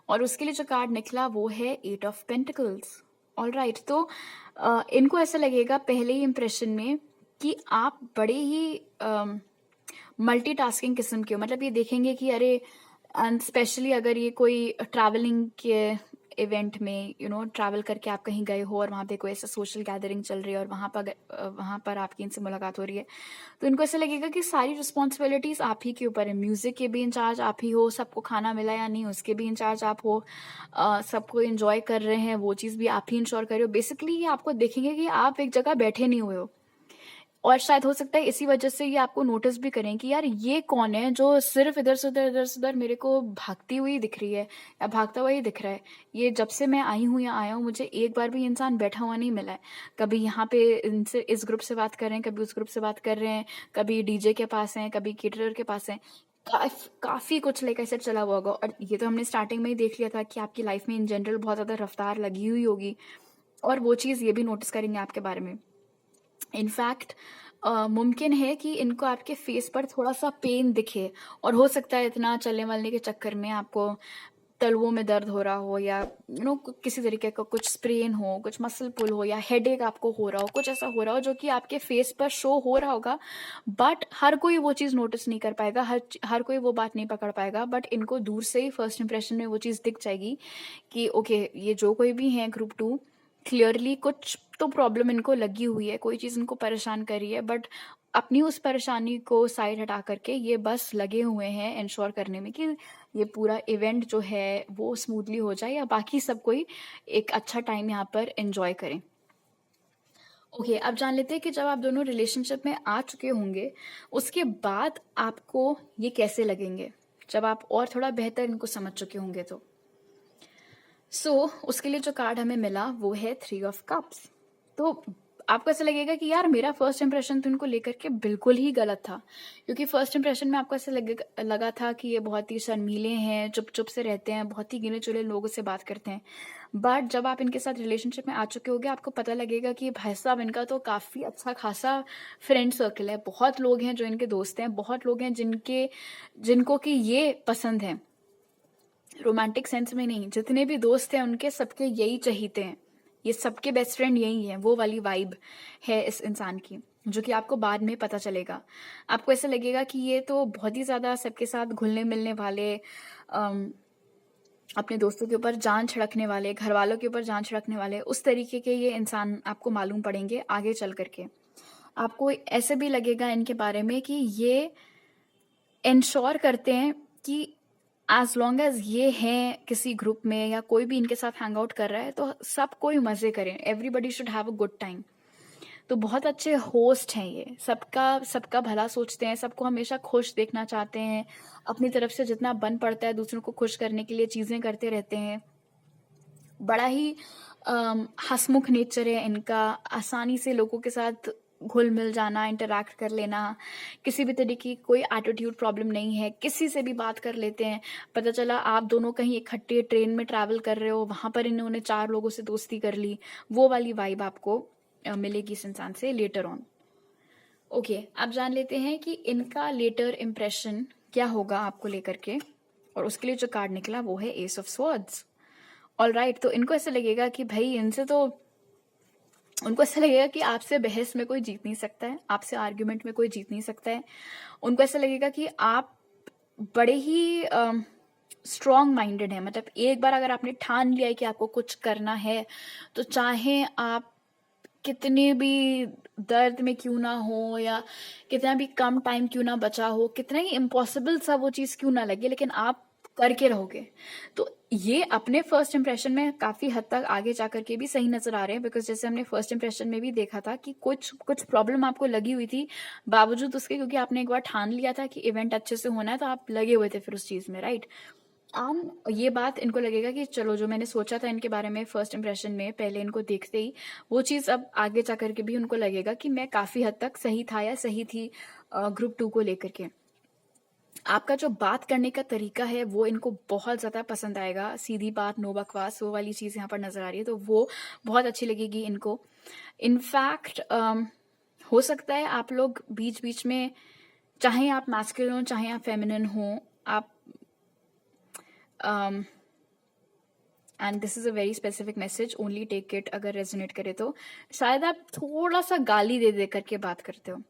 और उसके लिए जो कार्ड निकला वो है 8 ऑफ पेंटिकल्स। ऑल राइट, तो इनको ऐसा लगेगा पहले ही इम्प्रेशन में कि आप बड़े ही मल्टीटास्किंग किस्म के हो, मतलब ये देखेंगे कि अरे, एंड स्पेशली अगर ये कोई ट्रैवलिंग के इवेंट में ट्रैवल करके आप कहीं गए हो और वहाँ पे कोई ऐसा सोशल गैदरिंग चल रही है और वहाँ पर आपकी इनसे मुलाकात हो रही है, तो इनको ऐसा लगेगा कि सारी रिस्पॉन्सिबिलिटीज़ आप ही के ऊपर है। म्यूज़िक के भी इंचार्ज आप ही हो, सबको खाना मिला या नहीं उसके भी इंचार्ज आप हो, सबको इन्जॉय कर रहे हैं वो चीज़ भी आप ही इंश्योर कर रहे हो। बेसिकली ये आपको देखेंगे कि आप एक जगह बैठे नहीं हुए हो, और शायद हो सकता है इसी वजह से ये आपको नोटिस भी करें कि यार ये कौन है जो सिर्फ इधर से उधर मेरे को भागती हुई दिख रही है या भागता हुआ ही दिख रहा है। ये जब से मैं आई हूँ या आया हूँ, मुझे एक बार भी इंसान बैठा हुआ नहीं मिला है। कभी यहाँ पे इनसे इस ग्रुप से बात कर रहे हैं, कभी उस ग्रुप से बात कर रहे हैं, कभी डीजे के पास हैं, कभी केटरर के पास हैं, काफ़ी कुछ लाइक ऐसे चला हुआ होगा। और ये तो हमने स्टार्टिंग में ही देख लिया था कि आपकी लाइफ में इन जनरल बहुत ज़्यादा रफ्तार लगी हुई होगी, और वो चीज़ ये भी नोटिस करेंगे आपके बारे में। इनफैक्ट मुमकिन है कि इनको आपके फेस पर थोड़ा सा पेन दिखे, और हो सकता है इतना चलने वालने के चक्कर में आपको तलवों में दर्द हो रहा हो, या किसी तरीके का कुछ स्प्रेन हो, कुछ मसल पुल हो, या हेडेक आपको हो रहा हो, कुछ ऐसा हो रहा हो जो कि आपके फेस पर शो हो रहा होगा, बट हर कोई वो चीज़ नोटिस नहीं कर पाएगा, हर कोई वो बात नहीं पकड़ पाएगा, बट इनको दूर से ही फर्स्ट इंप्रेशन में वो चीज़ दिख जाएगी कि ओके, ये जो कोई भी है ग्रुप 2, क्लियरली कुछ तो प्रॉब्लम इनको लगी हुई है, कोई चीज़ इनको परेशान कर रही है, बट अपनी उस परेशानी को साइड हटा करके ये बस लगे हुए हैं इंश्योर करने में कि ये पूरा इवेंट जो है वो स्मूथली हो जाए, या बाकी सब कोई एक अच्छा टाइम यहाँ पर एंजॉय करें। ओके, अब जान लेते हैं कि जब आप दोनों रिलेशनशिप में आ चुके होंगे, उसके बाद आपको ये कैसे लगेंगे, जब आप और थोड़ा बेहतर इनको समझ चुके होंगे तो। उसके लिए जो कार्ड हमें मिला वो है 3 ऑफ कप्स। तो आपको ऐसा लगेगा कि यार मेरा फर्स्ट इंप्रेशन तो इनको लेकर के बिल्कुल ही गलत था, क्योंकि फर्स्ट इंप्रेशन में आपको ऐसा लगा था कि ये बहुत ही शर्मीले हैं, चुप चुप से रहते हैं, बहुत ही गिने चुने लोगों से बात करते हैं। बट जब आप इनके साथ रिलेशनशिप में आ चुके होगे, आपको पता लगेगा कि भाई साहब इनका तो काफ़ी अच्छा खासा फ्रेंड सर्कल है, बहुत लोग हैं जो इनके दोस्त हैं, बहुत लोग हैं जिनको कि ये पसंद है, रोमांटिक सेंस में नहीं, जितने भी दोस्त हैं उनके सबके यही चाहते हैं, ये सबके बेस्ट फ्रेंड यही हैं, वो वाली वाइब है इस इंसान की, जो कि आपको बाद में पता चलेगा। आपको ऐसा लगेगा कि ये तो बहुत ही ज़्यादा सबके साथ घुलने मिलने वाले, अपने दोस्तों के ऊपर जान छिड़कने वाले, घर वालों के ऊपर जान छिड़कने वाले, उस तरीके के ये इंसान आपको मालूम पड़ेंगे आगे चल करके। आपको ऐसे भी लगेगा इनके बारे में कि ये इंश्योर करते हैं कि एज लॉन्ग एज ये हैं किसी ग्रुप में या कोई भी इनके साथ हैंग आउट कर रहा है तो सब कोई मज़े करें, everybody should have a good time. तो बहुत अच्छे होस्ट हैं ये, सबका सबका भला सोचते हैं, सबको हमेशा खुश देखना चाहते हैं, अपनी तरफ से जितना बन पड़ता है दूसरों को खुश करने के लिए चीज़ें करते रहते हैं। बड़ा ही हंसमुख नेचर है इनका, आसानी से लोगों के साथ घुल मिल जाना, इंटरैक्ट कर लेना, किसी भी तरीके की कोई एटीट्यूड प्रॉब्लम नहीं है, किसी से भी बात कर लेते हैं। पता चला आप दोनों कहीं इकट्ठे ट्रेन में ट्रैवल कर रहे हो, वहाँ पर इन्होंने 4 लोगों से दोस्ती कर ली, वो वाली वाइब आपको मिलेगी इस इंसान से लेटर ऑन। ओके, आप जान लेते हैं कि इनका लेटर इम्प्रेशन क्या होगा आपको लेकर के, और उसके लिए जो कार्ड निकला वो है S of swords. All right, तो इनको ऐसा लगेगा कि भाई इनसे तो, उनको ऐसा लगेगा कि आपसे बहस में कोई जीत नहीं सकता है, आपसे आर्ग्यूमेंट में कोई जीत नहीं सकता है। उनको ऐसा लगेगा कि आप बड़े ही स्ट्रॉन्ग माइंडेड है, मतलब एक बार अगर आपने ठान लिया है कि आपको कुछ करना है, तो चाहे आप कितने भी दर्द में क्यों ना हो या कितना भी कम टाइम क्यों ना बचा हो, कितना ही इम्पॉसिबल सा वो चीज़ क्यों ना लगे, लेकिन आप करके रहोगे। तो ये अपने फर्स्ट इंप्रेशन में काफ़ी हद तक आगे जा करके भी सही नज़र आ रहे हैं, बिकॉज जैसे हमने फर्स्ट इंप्रेशन में भी देखा था कि कुछ कुछ प्रॉब्लम आपको लगी हुई थी, बावजूद उसके, क्योंकि आपने एक बार ठान लिया था कि इवेंट अच्छे से होना है, तो आप लगे हुए थे फिर उस चीज़ में, राइट। आम ये बात इनको लगेगा कि चलो जो मैंने सोचा था इनके बारे में फर्स्ट इंप्रेशन में पहले इनको देखते ही, वो चीज़ अब आगे जा करके भी उनको लगेगा कि मैं काफ़ी हद तक सही था या सही थी ग्रुप 2 को लेकर के। आपका जो बात करने का तरीका है वो इनको बहुत ज़्यादा पसंद आएगा, सीधी बात, नो बकवास, वो वाली चीज़ यहाँ पर नज़र आ रही है, तो वो बहुत अच्छी लगेगी इनको। इनफैक्ट हो सकता है आप लोग बीच बीच में, चाहे आप मैस्कुलिन हो चाहे आप फेमिनिन हो, आप and this is a very specific message, only take it अगर रेजोनेट करे तो, शायद आप थोड़ा सा गाली दे दे करके बात करते हो।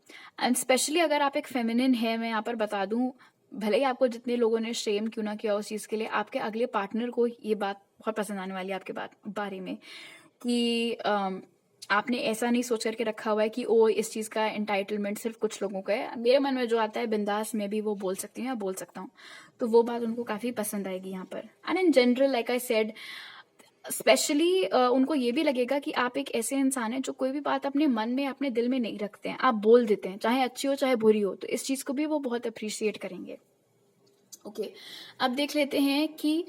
एंड स्पेशली अगर आप एक फेमिनिन है, मैं यहाँ पर बता दूँ, भले ही आपको जितने लोगों ने शेम क्यों ना किया उस चीज़ के लिए, आपके अगले पार्टनर को ये बात बहुत पसंद आने वाली है आपके बारे में, कि आपने ऐसा नहीं सोच करके रखा हुआ है कि ओ इस चीज़ का एंटाइटलमेंट सिर्फ कुछ लोगों का है। मेरे मन में जो आता है बिंदास में भी वो बोल सकती हूँ या बोल सकता हूँ, तो वो बात उनको काफ़ी पसंद आएगी यहाँ पर। And in general like I said, specially उनको ये भी लगेगा कि आप एक ऐसे इंसान हैं जो कोई भी बात अपने मन में, अपने दिल में नहीं रखते हैं, आप बोल देते हैं, चाहे अच्छी हो चाहे बुरी हो, तो इस चीज़ को भी वो बहुत अप्रिशिएट करेंगे। ओके, अब देख लेते हैं कि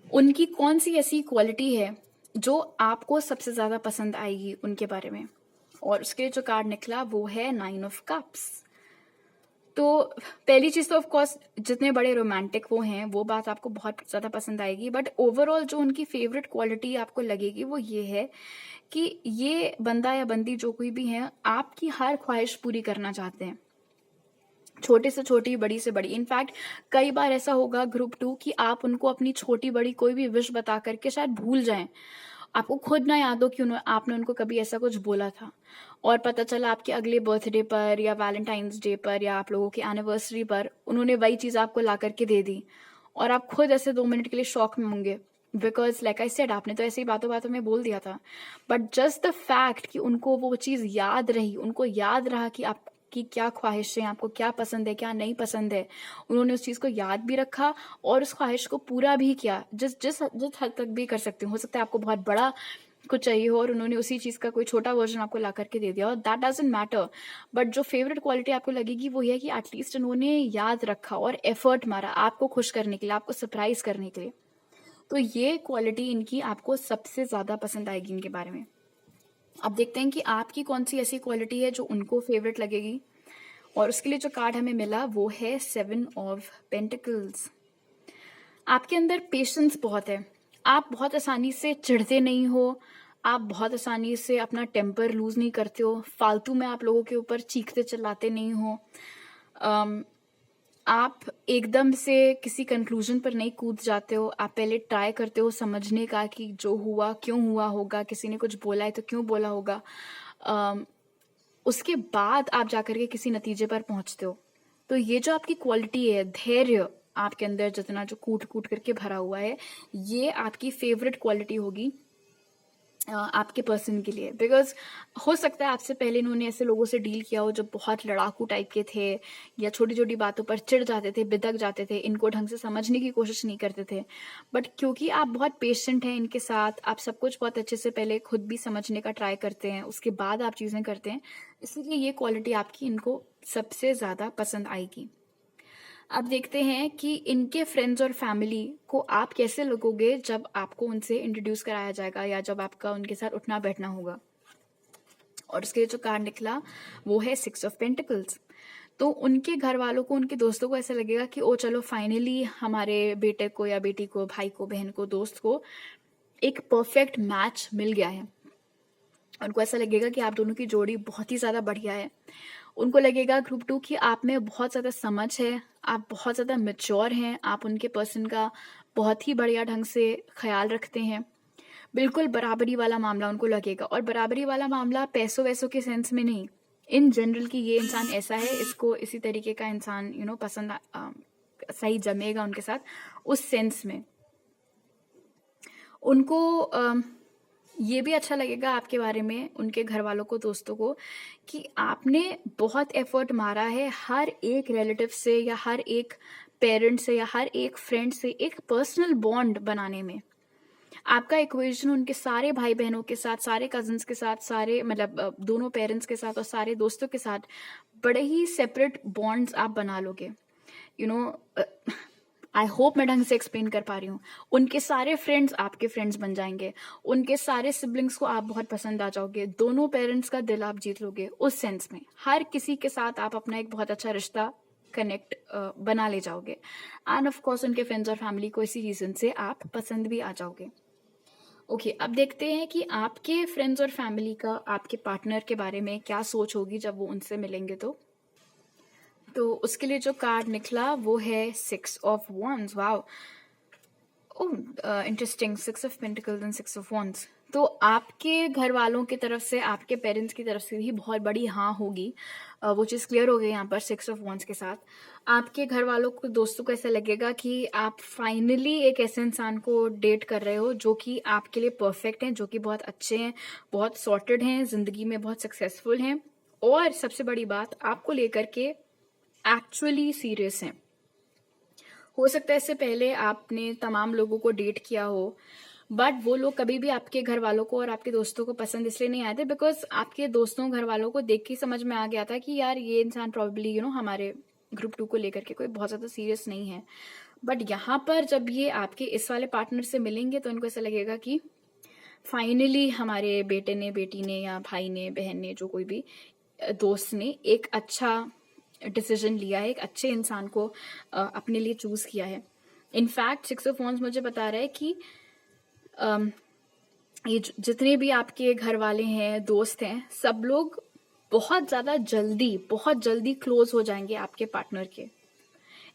उनकी कौन सी ऐसी क्वालिटी है जो आपको सबसे ज़्यादा पसंद आएगी उनके बारे में, और उसके जो कार्ड निकला वो है 9 ऑफ कप्स। तो पहली चीज़ तो ऑफ कोर्स जितने बड़े रोमांटिक वो हैं वो बात आपको बहुत ज़्यादा पसंद आएगी, बट ओवरऑल जो उनकी फेवरेट क्वालिटी आपको लगेगी वो ये है कि ये बंदा या बंदी जो कोई भी है आपकी हर ख्वाहिश पूरी करना चाहते हैं, छोटे से छोटी, बड़ी से बड़ी। इनफैक्ट कई बार ऐसा होगा ग्रुप 2 कि आप उनको अपनी छोटी बड़ी कोई भी विश बता करके शायद भूल जाएं, आपको खुद ना याद हो कि आपने उनको कभी ऐसा कुछ बोला था, और पता चला आपके अगले बर्थडे पर या वैलेंटाइंस डे पर या आप लोगों की एनिवर्सरी पर उन्होंने वही चीज़ आपको ला करके दे दी, और आप खुद ऐसे 2 मिनट के लिए शॉक में होंगे, बिकॉज लाइक आई सेड आपने तो ऐसे ही बातों बातों में बोल दिया था, बट जस्ट द फैक्ट कि उनको वो चीज़ याद रही, उनको याद रहा कि आपकी क्या ख्वाहिश है, आपको क्या पसंद है क्या नहीं पसंद है, उन्होंने उस चीज़ को याद भी रखा और उस ख्वाहिश को पूरा भी किया, जिस जिस जिस हद तक भी कर सकते हो सकता है आपको बहुत बड़ा कुछ चाहिए हो और उन्होंने उसी चीज़ का कोई छोटा वर्जन आपको ला करके दे दिया, और दैट डजंट मैटर। बट जो फेवरेट क्वालिटी आपको लगेगी वो है कि एटलीस्ट उन्होंने याद रखा और एफर्ट मारा आपको खुश करने के लिए, आपको सरप्राइज करने के लिए। तो ये क्वालिटी इनकी आपको सबसे ज़्यादा पसंद आएगी इनके बारे में। अब देखते हैं कि आपकी कौन सी ऐसी क्वालिटी है जो उनको फेवरेट लगेगी। और उसके लिए जो कार्ड हमें मिला वो है 7 ऑफ पेंटिकल्स। आपके अंदर पेशेंस बहुत है। आप बहुत आसानी से चिढ़ते नहीं हो। आप बहुत आसानी से अपना टेम्पर लूज नहीं करते हो। फालतू में आप लोगों के ऊपर चीखते चिल्लाते नहीं हो। अम, आप एकदम से किसी कंक्लूजन पर नहीं कूद जाते हो। आप पहले ट्राई करते हो समझने का कि जो हुआ क्यों हुआ होगा, किसी ने कुछ बोला है तो क्यों बोला होगा। अम, उसके बाद आप जाकर के किसी नतीजे पर पहुंचते हो। तो ये जो आपकी क्वालिटी है, धैर्य आपके अंदर जितना जो कूट कूट करके भरा हुआ है, ये आपकी फेवरेट क्वालिटी होगी आपके पर्सन के लिए। बिकॉज हो सकता है आपसे पहले इन्होंने ऐसे लोगों से डील किया हो जो बहुत लड़ाकू टाइप के थे, या छोटी छोटी बातों पर चिढ़ जाते थे, बिदक जाते थे, इनको ढंग से समझने की कोशिश नहीं करते थे। बट क्योंकि आप बहुत पेशेंट हैं इनके साथ, आप सब कुछ बहुत अच्छे से पहले खुद भी समझने का ट्राई करते हैं, उसके बाद आप चीज़ें करते हैं, इसलिए ये क्वालिटी आपकी इनको सबसे ज़्यादा पसंद आएगी। अब देखते हैं कि इनके फ्रेंड्स और फैमिली को आप कैसे लगोगे जब आपको उनसे इंट्रोड्यूस कराया जाएगा, या जब आपका उनके साथ उठना बैठना होगा। और उसके लिए जो कार्ड निकला वो है 6 ऑफ पेंटिकल्स। तो उनके घर वालों को, उनके दोस्तों को ऐसा लगेगा कि ओ चलो फाइनली हमारे बेटे को या बेटी को, भाई को, बहन को, दोस्त को एक परफेक्ट मैच मिल गया है। उनको ऐसा लगेगा कि आप दोनों की जोड़ी बहुत ही ज़्यादा बढ़िया है। उनको लगेगा ग्रुप 2 कि आप में बहुत ज़्यादा समझ है, आप बहुत ज़्यादा मैच्योर हैं, आप उनके पर्सन का बहुत ही बढ़िया ढंग से ख्याल रखते हैं। बिल्कुल बराबरी वाला मामला उनको लगेगा। और बराबरी वाला मामला पैसों वैसों के सेंस में नहीं, इन जनरल कि ये इंसान ऐसा है, इसको इसी तरीके का इंसान पसंद सही जमेगा उनके साथ, उस सेंस में। उनको ये भी अच्छा लगेगा आपके बारे में, उनके घर वालों को, दोस्तों को, कि आपने बहुत एफर्ट मारा है हर एक रिलेटिव से, या हर एक पेरेंट से, या हर एक फ्रेंड से एक पर्सनल बॉन्ड बनाने में। आपका इक्वेशन उनके सारे भाई बहनों के साथ, सारे कजिन्स के साथ, सारे मतलब दोनों पेरेंट्स के साथ और सारे दोस्तों के साथ बड़े ही सेपरेट बॉन्ड्स आप बना लोगे। यू नो आई होप मैं ढंग से एक्सप्लेन कर पा रही हूँ। उनके सारे फ्रेंड्स आपके फ्रेंड्स बन जाएंगे, उनके सारे सिबलिंग्स को आप बहुत पसंद आ जाओगे, दोनों पेरेंट्स का दिल आप जीत लोगे। उस सेंस में हर किसी के साथ आप अपना एक बहुत अच्छा रिश्ता कनेक्ट बना ले जाओगे। एंड ऑफ कोर्स उनके फ्रेंड्स और फैमिली को इसी रीजन से आप पसंद भी आ जाओगे। ओके, अब देखते हैं कि आपके फ्रेंड्स और फैमिली का आपके पार्टनर के बारे में क्या सोच होगी जब वो उनसे मिलेंगे। तो उसके लिए जो कार्ड निकला वो है 6 of wands। Wow, oh interesting, 6 of pentacles and 6 of wands। तो आपके घर वालों की तरफ से, आपके पेरेंट्स की तरफ से भी बहुत बड़ी हाँ होगी। वो चीज़ क्लियर हो गई यहाँ पर 6 ऑफ wands के साथ। आपके घर वालों को, दोस्तों को ऐसा लगेगा कि आप फाइनली एक ऐसे इंसान को डेट कर रहे हो जो कि आपके लिए परफेक्ट हैं, जो कि बहुत अच्छे हैं, बहुत सॉर्टेड हैं, जिंदगी में बहुत सक्सेसफुल हैं, और सबसे बड़ी बात, आपको लेकर के एक्चुअली सीरियस हैं। हो सकता है इससे पहले आपने तमाम लोगों को डेट किया हो, बट वो लोग कभी भी आपके घर वालों को और आपके दोस्तों को पसंद इसलिए नहीं आए थे बिकॉज आपके दोस्तों, घर वालों को देख के समझ में आ गया था कि यार ये इंसान प्रॉब्ली हमारे ग्रुप 2 को लेकर के कोई बहुत ज़्यादा सीरियस नहीं है। बट यहाँ पर जब ये आपके इस वाले पार्टनर से मिलेंगे तो इनको ऐसा लगेगा कि फाइनली हमारे बेटे ने, बेटी ने, या भाई ने, बहन ने, जो कोई भी दोस्त ने एक अच्छा डिसीजन लिया है, एक अच्छे इंसान को अपने लिए चूज किया है। इनफैक्ट 6 ऑफ wands मुझे बता रहा है कि अम, ये जितने भी आपके घर वाले हैं, दोस्त हैं, सब लोग बहुत जल्दी क्लोज हो जाएंगे आपके पार्टनर के।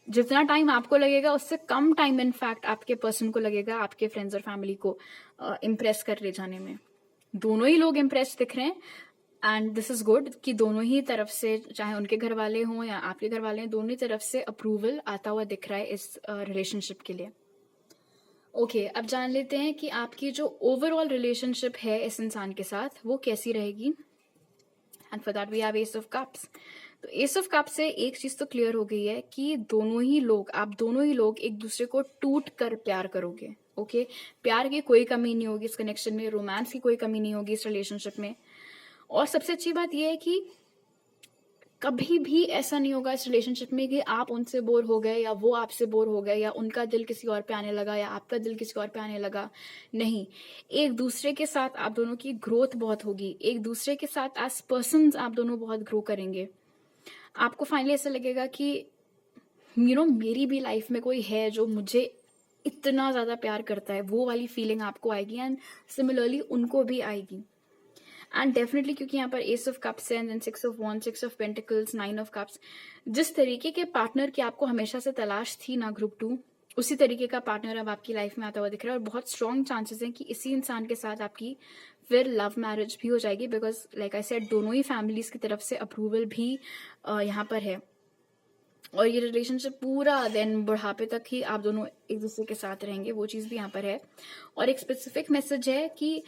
जितना टाइम आपको लगेगा उससे कम टाइम इनफैक्ट आपके पर्सन को लगेगा आपके फ्रेंड्स और फैमिली को इम्प्रेस कर ले जाने में। दोनों ही लोग इम्प्रेस दिख रहे हैं, एंड दिस इज गुड कि दोनों ही तरफ से, चाहे उनके घर वाले हों या आपके घर वाले हैं, दोनों ही तरफ से अप्रूवल आता हुआ दिख रहा है इस रिलेशनशिप के लिए। ओके, अब जान लेते हैं कि आपकी जो ओवरऑल रिलेशनशिप है इस इंसान के साथ वो कैसी रहेगी। And for that we have ace of cups. तो एस ऑफ कप से एक चीज तो क्लियर हो गई है कि आप दोनों ही लोग एक दूसरे को टूट कर प्यार करोगे। ओके, प्यार की कोई कमी नहीं होगी इस कनेक्शन में, रोमांस की कोई कमी नहीं होगी इस रिलेशनशिप में। और सबसे अच्छी बात यह है कि कभी भी ऐसा नहीं होगा इस रिलेशनशिप में कि आप उनसे बोर हो गए या वो आपसे बोर हो गए या उनका दिल किसी और पे आने लगा या आपका दिल किसी और पे आने लगा। नहीं, एक दूसरे के साथ आप दोनों की ग्रोथ बहुत होगी, एक दूसरे के साथ एज पर्सन्स आप दोनों बहुत ग्रो करेंगे। आपको फाइनली ऐसा लगेगा कि मेरी भी लाइफ में कोई है जो मुझे इतना ज़्यादा प्यार करता है, वो वाली फीलिंग आपको आएगी एंड सिमिलरली उनको भी आएगी। एंड डेफिनेटली क्योंकि यहाँ पर एस ऑफ कप्स है and then 6 of wands, 6 of pentacles, 9 of cups, जिस तरीके के पार्टनर की आपको हमेशा से तलाश थी ना ग्रुप 2, उसी तरीके का पार्टनर अब आपकी लाइफ में आता हुआ दिख रहा है और बहुत स्ट्रॉन्ग चांसेस हैं कि इसी इंसान के साथ आपकी फिर लव मैरिज भी हो जाएगी, बिकॉज लाइक आई सेड दोनों ही फैमिलीज की तरफ से अप्रूवल भी यहाँ पर है और ये रिलेशनशिप पूरा देन बुढ़ापे तक ही आप दोनों एक दूसरे के साथ रहेंगे, वो चीज़ भी यहाँ पर है। और एक स्पेसिफिक मैसेज है कि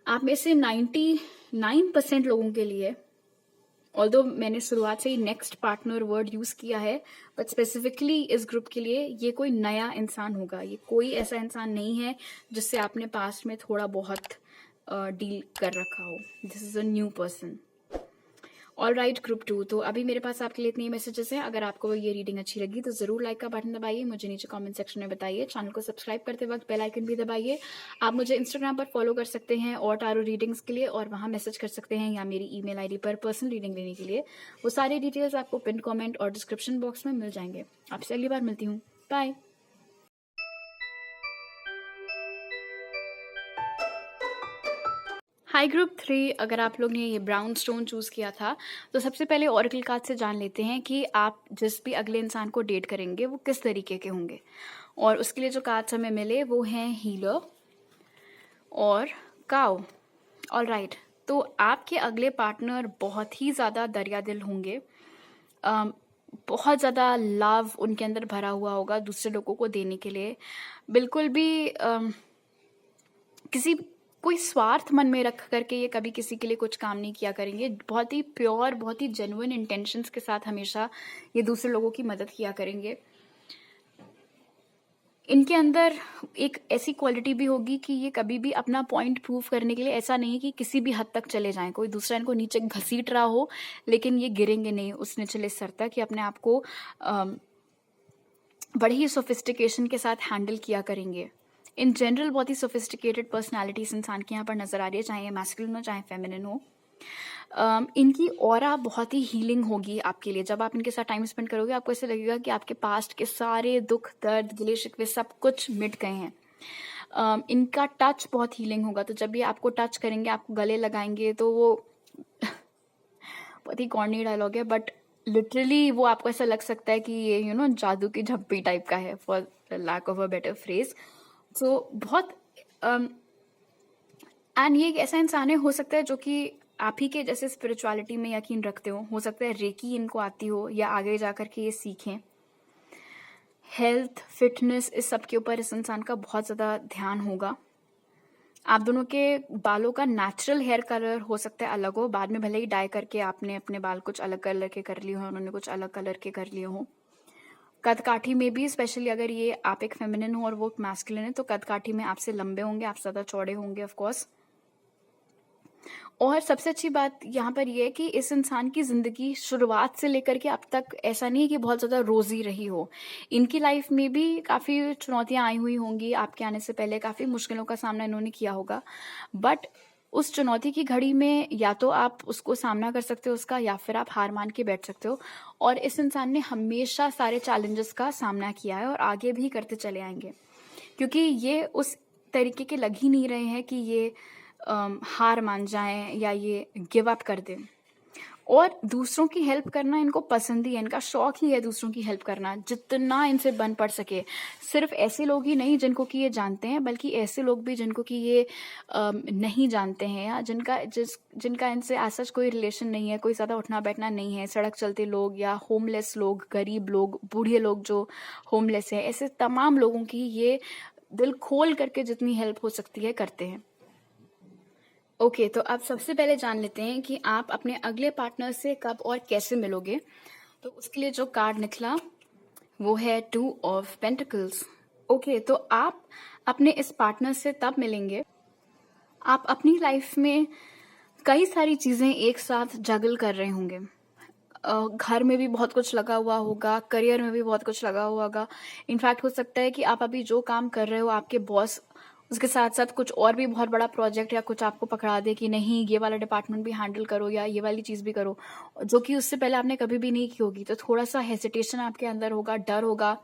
आप में से 99% लोगों के लिए, ऑल्दो मैंने शुरुआत से ही नेक्स्ट पार्टनर वर्ड यूज किया है, बट स्पेसिफिकली इस ग्रुप के लिए ये कोई नया इंसान होगा, ये कोई ऐसा इंसान नहीं है जिससे आपने पास्ट में थोड़ा बहुत डील कर रखा हो। This is a new person. All right group 2, तो अभी मेरे पास आपके लिए इतने मैसेजेस हैं। अगर आपको ये रीडिंग अच्छी लगी तो जरूर लाइक का बटन दबाइए, मुझे नीचे कमेंट सेक्शन में बताइए, चैनल को सब्सक्राइब करते वक्त बेल आइकन भी दबाइए। आप मुझे इंस्टाग्राम पर फॉलो कर सकते हैं और टारो रीडिंग्स के लिए, और वहां मैसेज कर सकते हैं या मेरी ईमेल आईडी पर पर्सनल रीडिंग लेने के लिए। वो सारी डिटेल्स आपको पिन कॉमेंट और डिस्क्रिप्शन बॉक्स में मिल जाएंगे। आपसे अगली बार मिलती हूँ, बाय। हाई ग्रुप 3, अगर आप लोग ने ये ब्राउन स्टोन चूज़ किया था तो सबसे पहले ऑरेकल कार्ड से जान लेते हैं कि आप जिस भी अगले इंसान को डेट करेंगे वो किस तरीके के होंगे। और उसके लिए जो कार्ड्स हमें मिले वो हैं हीलर और काउ। ऑल राइट, तो आपके अगले पार्टनर बहुत ही ज़्यादा दरिया दिल होंगे, बहुत ज़्यादा लव उनके अंदर भरा हुआ होगा दूसरे लोगों को देने के लिए। बिल्कुल भी कोई स्वार्थ मन में रख करके ये कभी किसी के लिए कुछ काम नहीं किया करेंगे। बहुत ही प्योर, बहुत ही जेन्युइन इंटेंशंस के साथ हमेशा ये दूसरे लोगों की मदद किया करेंगे। इनके अंदर एक ऐसी क्वालिटी भी होगी कि ये कभी भी अपना पॉइंट प्रूव करने के लिए ऐसा नहीं कि किसी भी हद तक चले जाएं, कोई दूसरा इनको नीचे घसीट रहा हो लेकिन ये गिरेंगे नहीं उस निचले स्तर तक, कि अपने आप को बड़ी ही सोफिस्टिकेशन के साथ हैंडल किया करेंगे। इन जनरल बहुत ही सोफिस्टिकेटेड पर्सनालिटीज इंसान के यहाँ पर नजर आ रही है, चाहे ये मैस्कुलिन हो चाहे फेमिनिन हो। इनकी ऑरा बहुत ही हीलिंग होगी आपके लिए। जब आप इनके साथ टाइम स्पेंड करोगे आपको ऐसे लगेगा कि आपके पास्ट के सारे दुख दर्द गिले शिकवे सब कुछ मिट गए हैं। इनका टच बहुत हीलिंग होगा, तो जब भी आपको टच करेंगे, आपको गले लगाएंगे, तो वो बहुत ही कॉर्नी डायलॉग है बट लिटरली वो आपको ऐसा लग सकता है कि ये जादू की झप्पी टाइप का है, for lack of a better phrase. तो बहुत एंड ये एक ऐसा इंसान है, हो सकता है जो कि आप ही के जैसे स्पिरिचुअलिटी में यकीन रखते हो सकता है रेकी इनको आती हो या आगे जाकर के ये सीखें। हेल्थ, फिटनेस, इस सब के ऊपर इस इंसान का बहुत ज़्यादा ध्यान होगा। आप दोनों के बालों का नेचुरल हेयर कलर हो सकता है अलग हो, बाद में भले ही डाई करके आपने अपने बाल कुछ अलग कलर के कर लिए हो, उन्होंने कुछ अलग कलर के कर लिए हो। कदकाठी में भी, स्पेशली अगर ये आप एक फेमिनिन हो और वो मैस्कुलिन है, तो कदकाठी में आपसे लंबे होंगे, आप ज़्यादा चौड़े होंगे ऑफ कोर्स। और सबसे अच्छी बात यहाँ पर यह है कि इस इंसान की ज़िंदगी शुरुआत से लेकर के अब तक ऐसा नहीं है कि बहुत ज़्यादा रोज़ी रही हो। इनकी लाइफ में भी काफ़ी चुनौतियाँ आई हुई होंगी, आपके आने से पहले काफ़ी मुश्किलों का सामना इन्होंने किया होगा, बट उस चुनौती की घड़ी में या तो आप उसको सामना कर सकते हो उसका, या फिर आप हार मान के बैठ सकते हो। और इस इंसान ने हमेशा सारे चैलेंजेस का सामना किया है और आगे भी करते चले आएंगे, क्योंकि ये उस तरीके के लग ही नहीं रहे हैं कि ये हार मान जाएं या ये गिव अप कर दें। और दूसरों की हेल्प करना इनको पसंद ही है, इनका शौक ही है दूसरों की हेल्प करना, जितना इनसे बन पड़ सके। सिर्फ ऐसे लोग ही नहीं जिनको कि ये जानते हैं, बल्कि ऐसे लोग भी जिनको कि ये नहीं जानते हैं, या जिनका इनसे ऐसा कोई रिलेशन नहीं है, कोई ज़्यादा उठना बैठना नहीं है, सड़क चलते लोग या होमलेस लोग, गरीब लोग, बूढ़े लोग जो होमलेस है, ऐसे तमाम लोगों की ये दिल खोल करके जितनी हेल्प हो सकती है करते हैं। ओके, तो अब सबसे पहले जान लेते हैं कि आप अपने अगले पार्टनर से कब और कैसे मिलोगे। तो उसके लिए जो कार्ड निकला वो है 2 ऑफ पेंटिकल्स। ओके, तो आप अपने इस पार्टनर से तब मिलेंगे, आप अपनी लाइफ में कई सारी चीज़ें एक साथ जगल कर रहे होंगे। घर में भी बहुत कुछ लगा हुआ होगा, करियर में भी बहुत कुछ लगा हुआ होगा। इनफैक्ट हो सकता है कि आप अभी जो काम कर रहे हो, आपके बॉस उसके साथ साथ कुछ और भी बहुत बड़ा प्रोजेक्ट या कुछ आपको पकड़ा दे कि नहीं ये वाला डिपार्टमेंट भी हैंडल करो या ये वाली चीज़ भी करो, जो कि उससे पहले आपने कभी भी नहीं की होगी। तो थोड़ा सा हेसिटेशन आपके अंदर होगा, डर होगा,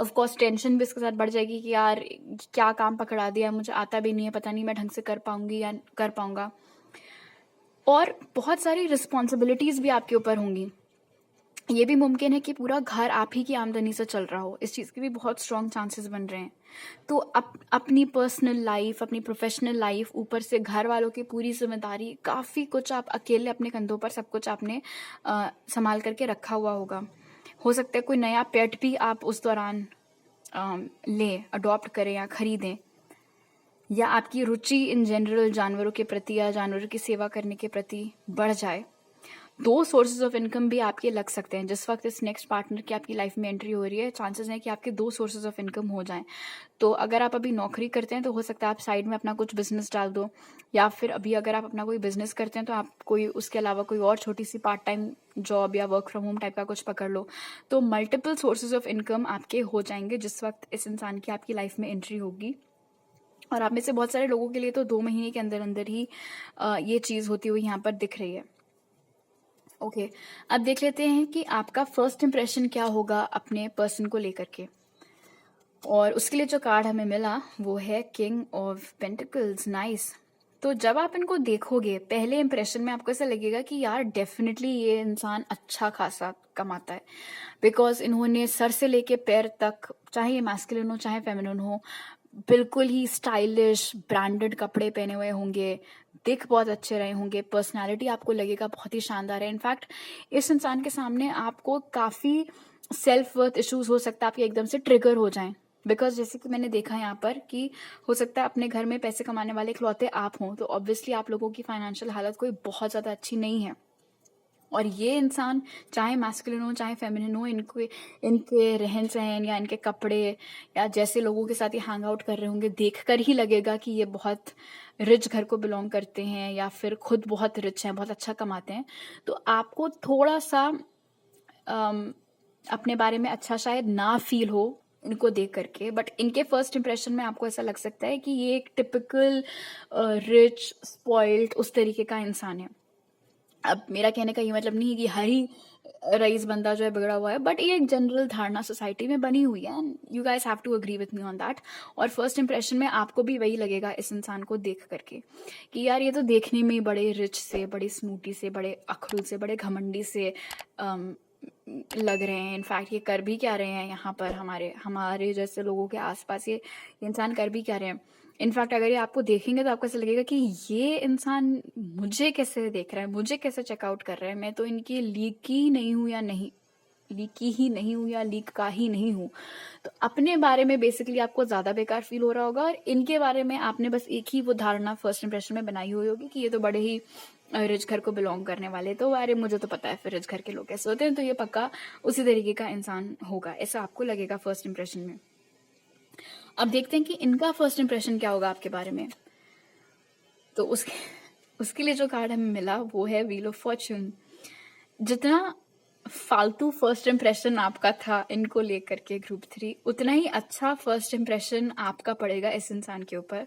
ऑफ कोर्स टेंशन भी इसके साथ बढ़ जाएगी कि यार क्या काम पकड़ा दिया, मुझे आता भी नहीं है, पता नहीं मैं ढंग से कर पाऊंगी या कर पाऊंगा। और बहुत सारी रिस्पॉन्सिबिलिटीज़ भी आपके ऊपर होंगी। ये भी मुमकिन है कि पूरा घर आप ही की आमदनी से चल रहा हो, इस चीज़ के भी बहुत स्ट्रॉन्ग चांसेस बन रहे हैं। तो अपनी पर्सनल लाइफ, अपनी प्रोफेशनल लाइफ, ऊपर से घर वालों की पूरी जिम्मेदारी, काफ़ी कुछ आप अकेले अपने कंधों पर सब कुछ आपने संभाल करके रखा हुआ होगा। हो सकता है कोई नया पेट भी आप उस दौरान लें, अडॉप्ट करें या खरीदें, या आपकी रुचि इन जनरल जानवरों के प्रति या जानवरों की सेवा करने के प्रति बढ़ जाए। 2 सोर्सेज ऑफ इनकम भी आपके लग सकते हैं। जिस वक्त इस नेक्स्ट पार्टनर की आपकी लाइफ में एंट्री हो रही है, चांसेस हैं कि आपके 2 सोर्सेज ऑफ इनकम हो जाएं। तो अगर आप अभी नौकरी करते हैं तो हो सकता है आप साइड में अपना कुछ बिजनेस डाल दो, या फिर अभी अगर आप अपना कोई बिजनेस करते हैं तो आप कोई उसके अलावा कोई और छोटी सी पार्ट टाइम जॉब या वर्क फ्रॉम होम टाइप का कुछ पकड़ लो। तो मल्टीपल सोर्सेज ऑफ इनकम आपके हो जाएंगे जिस वक्त इस इंसान की आपकी लाइफ में एंट्री होगी। और आप में से बहुत सारे लोगों के लिए तो 2 महीने के अंदर अंदर ही ये चीज़ होती हुई यहाँ पर दिख रही है। ओके, अब देख लेते हैं कि आपका फर्स्ट इम्प्रेशन क्या होगा अपने पर्सन को लेकर के। और उसके लिए जो कार्ड हमें मिला वो है किंग ऑफ पेंटिकल्स। नाइस। तो जब आप इनको देखोगे पहले इंप्रेशन में आपको ऐसा लगेगा कि यार डेफिनेटली ये इंसान अच्छा खासा कमाता है, बिकॉज इन्होंने सर से लेके पैर तक, चाहे ये मैस्कुलिन हो चाहे फेमिनिन हो, बिल्कुल ही स्टाइलिश ब्रांडेड कपड़े पहने हुए होंगे, दिख बहुत अच्छे रहे होंगे, पर्सनालिटी आपको लगेगा बहुत ही शानदार है। इनफैक्ट इस इंसान के सामने आपको काफ़ी सेल्फ वर्थ इश्यूज हो सकता है आपके एकदम से ट्रिगर हो जाएं, बिकॉज जैसे कि मैंने देखा यहाँ पर कि हो सकता है अपने घर में पैसे कमाने वाले इकलौते आप हों, तो ऑब्वियसली आप लोगों की फाइनेंशियल हालत कोई बहुत ज़्यादा अच्छी नहीं है। और ये इंसान चाहे मैस्कुलिन हो चाहे फेमिनिन हो, इनके रहन सहन या इनके कपड़े या जैसे लोगों के साथ ये हैंग आउट कर रहे होंगे, देखकर ही लगेगा कि ये बहुत रिच घर को बिलोंग करते हैं या फिर खुद बहुत रिच हैं, बहुत अच्छा कमाते हैं। तो आपको थोड़ा सा अपने बारे में अच्छा शायद ना फील हो इनको देख करके, बट इनके फर्स्ट इंप्रेशन में आपको ऐसा लग सकता है कि ये एक टिपिकल रिच स्पॉइल्ड उस तरीके का इंसान है। अब मेरा कहने का ये मतलब नहीं है कि हर ही रईस बंदा जो है बिगड़ा हुआ है, बट ये एक जनरल धारणा सोसाइटी में बनी हुई है and you guys have to agree with me on that. और फर्स्ट इंप्रेशन में आपको भी वही लगेगा इस इंसान को देख करके कि यार ये तो देखने में बड़े रिच से, बड़े स्नूटी से, बड़े अखरुल से, बड़े घमंडी से लग रहे हैं। इनफैक्ट ये कर भी क्या रहे हैं यहाँ पर, हमारे हमारे जैसे लोगों के आसपास ये इंसान कर भी क्या रहे हैं। इनफैक्ट अगर ये आपको देखेंगे तो आपको ऐसा लगेगा कि ये इंसान मुझे कैसे देख रहा है, मुझे कैसे चेकआउट कर रहा है, मैं तो इनकी लीग की ही नहीं हूँ या नहीं, लीग की ही नहीं हूँ या लीग का ही नहीं हूँ। तो अपने बारे में बेसिकली आपको ज़्यादा बेकार फील हो रहा होगा, और इनके बारे में आपने बस एक ही वो धारणा फर्स्ट इंप्रेशन में बनाई हुई होगी कि ये तो बड़े ही रिच घर को बिलोंग करने वाले, तो अरे मुझे तो पता है फिर रिच घर के लोग कैसे होते हैं, तो ये पक्का उसी तरीके का इंसान होगा, ऐसा आपको लगेगा फर्स्ट इंप्रेशन में। अब देखते हैं कि इनका फर्स्ट इंप्रेशन क्या होगा आपके बारे में। तो उसके लिए जो कार्ड हमें मिला वो है व्हील ऑफ फॉर्च्यून। जितना फालतू फर्स्ट इंप्रेशन आपका था इनको लेकर के ग्रुप 3, उतना ही अच्छा फर्स्ट इंप्रेशन आपका पड़ेगा इस इंसान के ऊपर।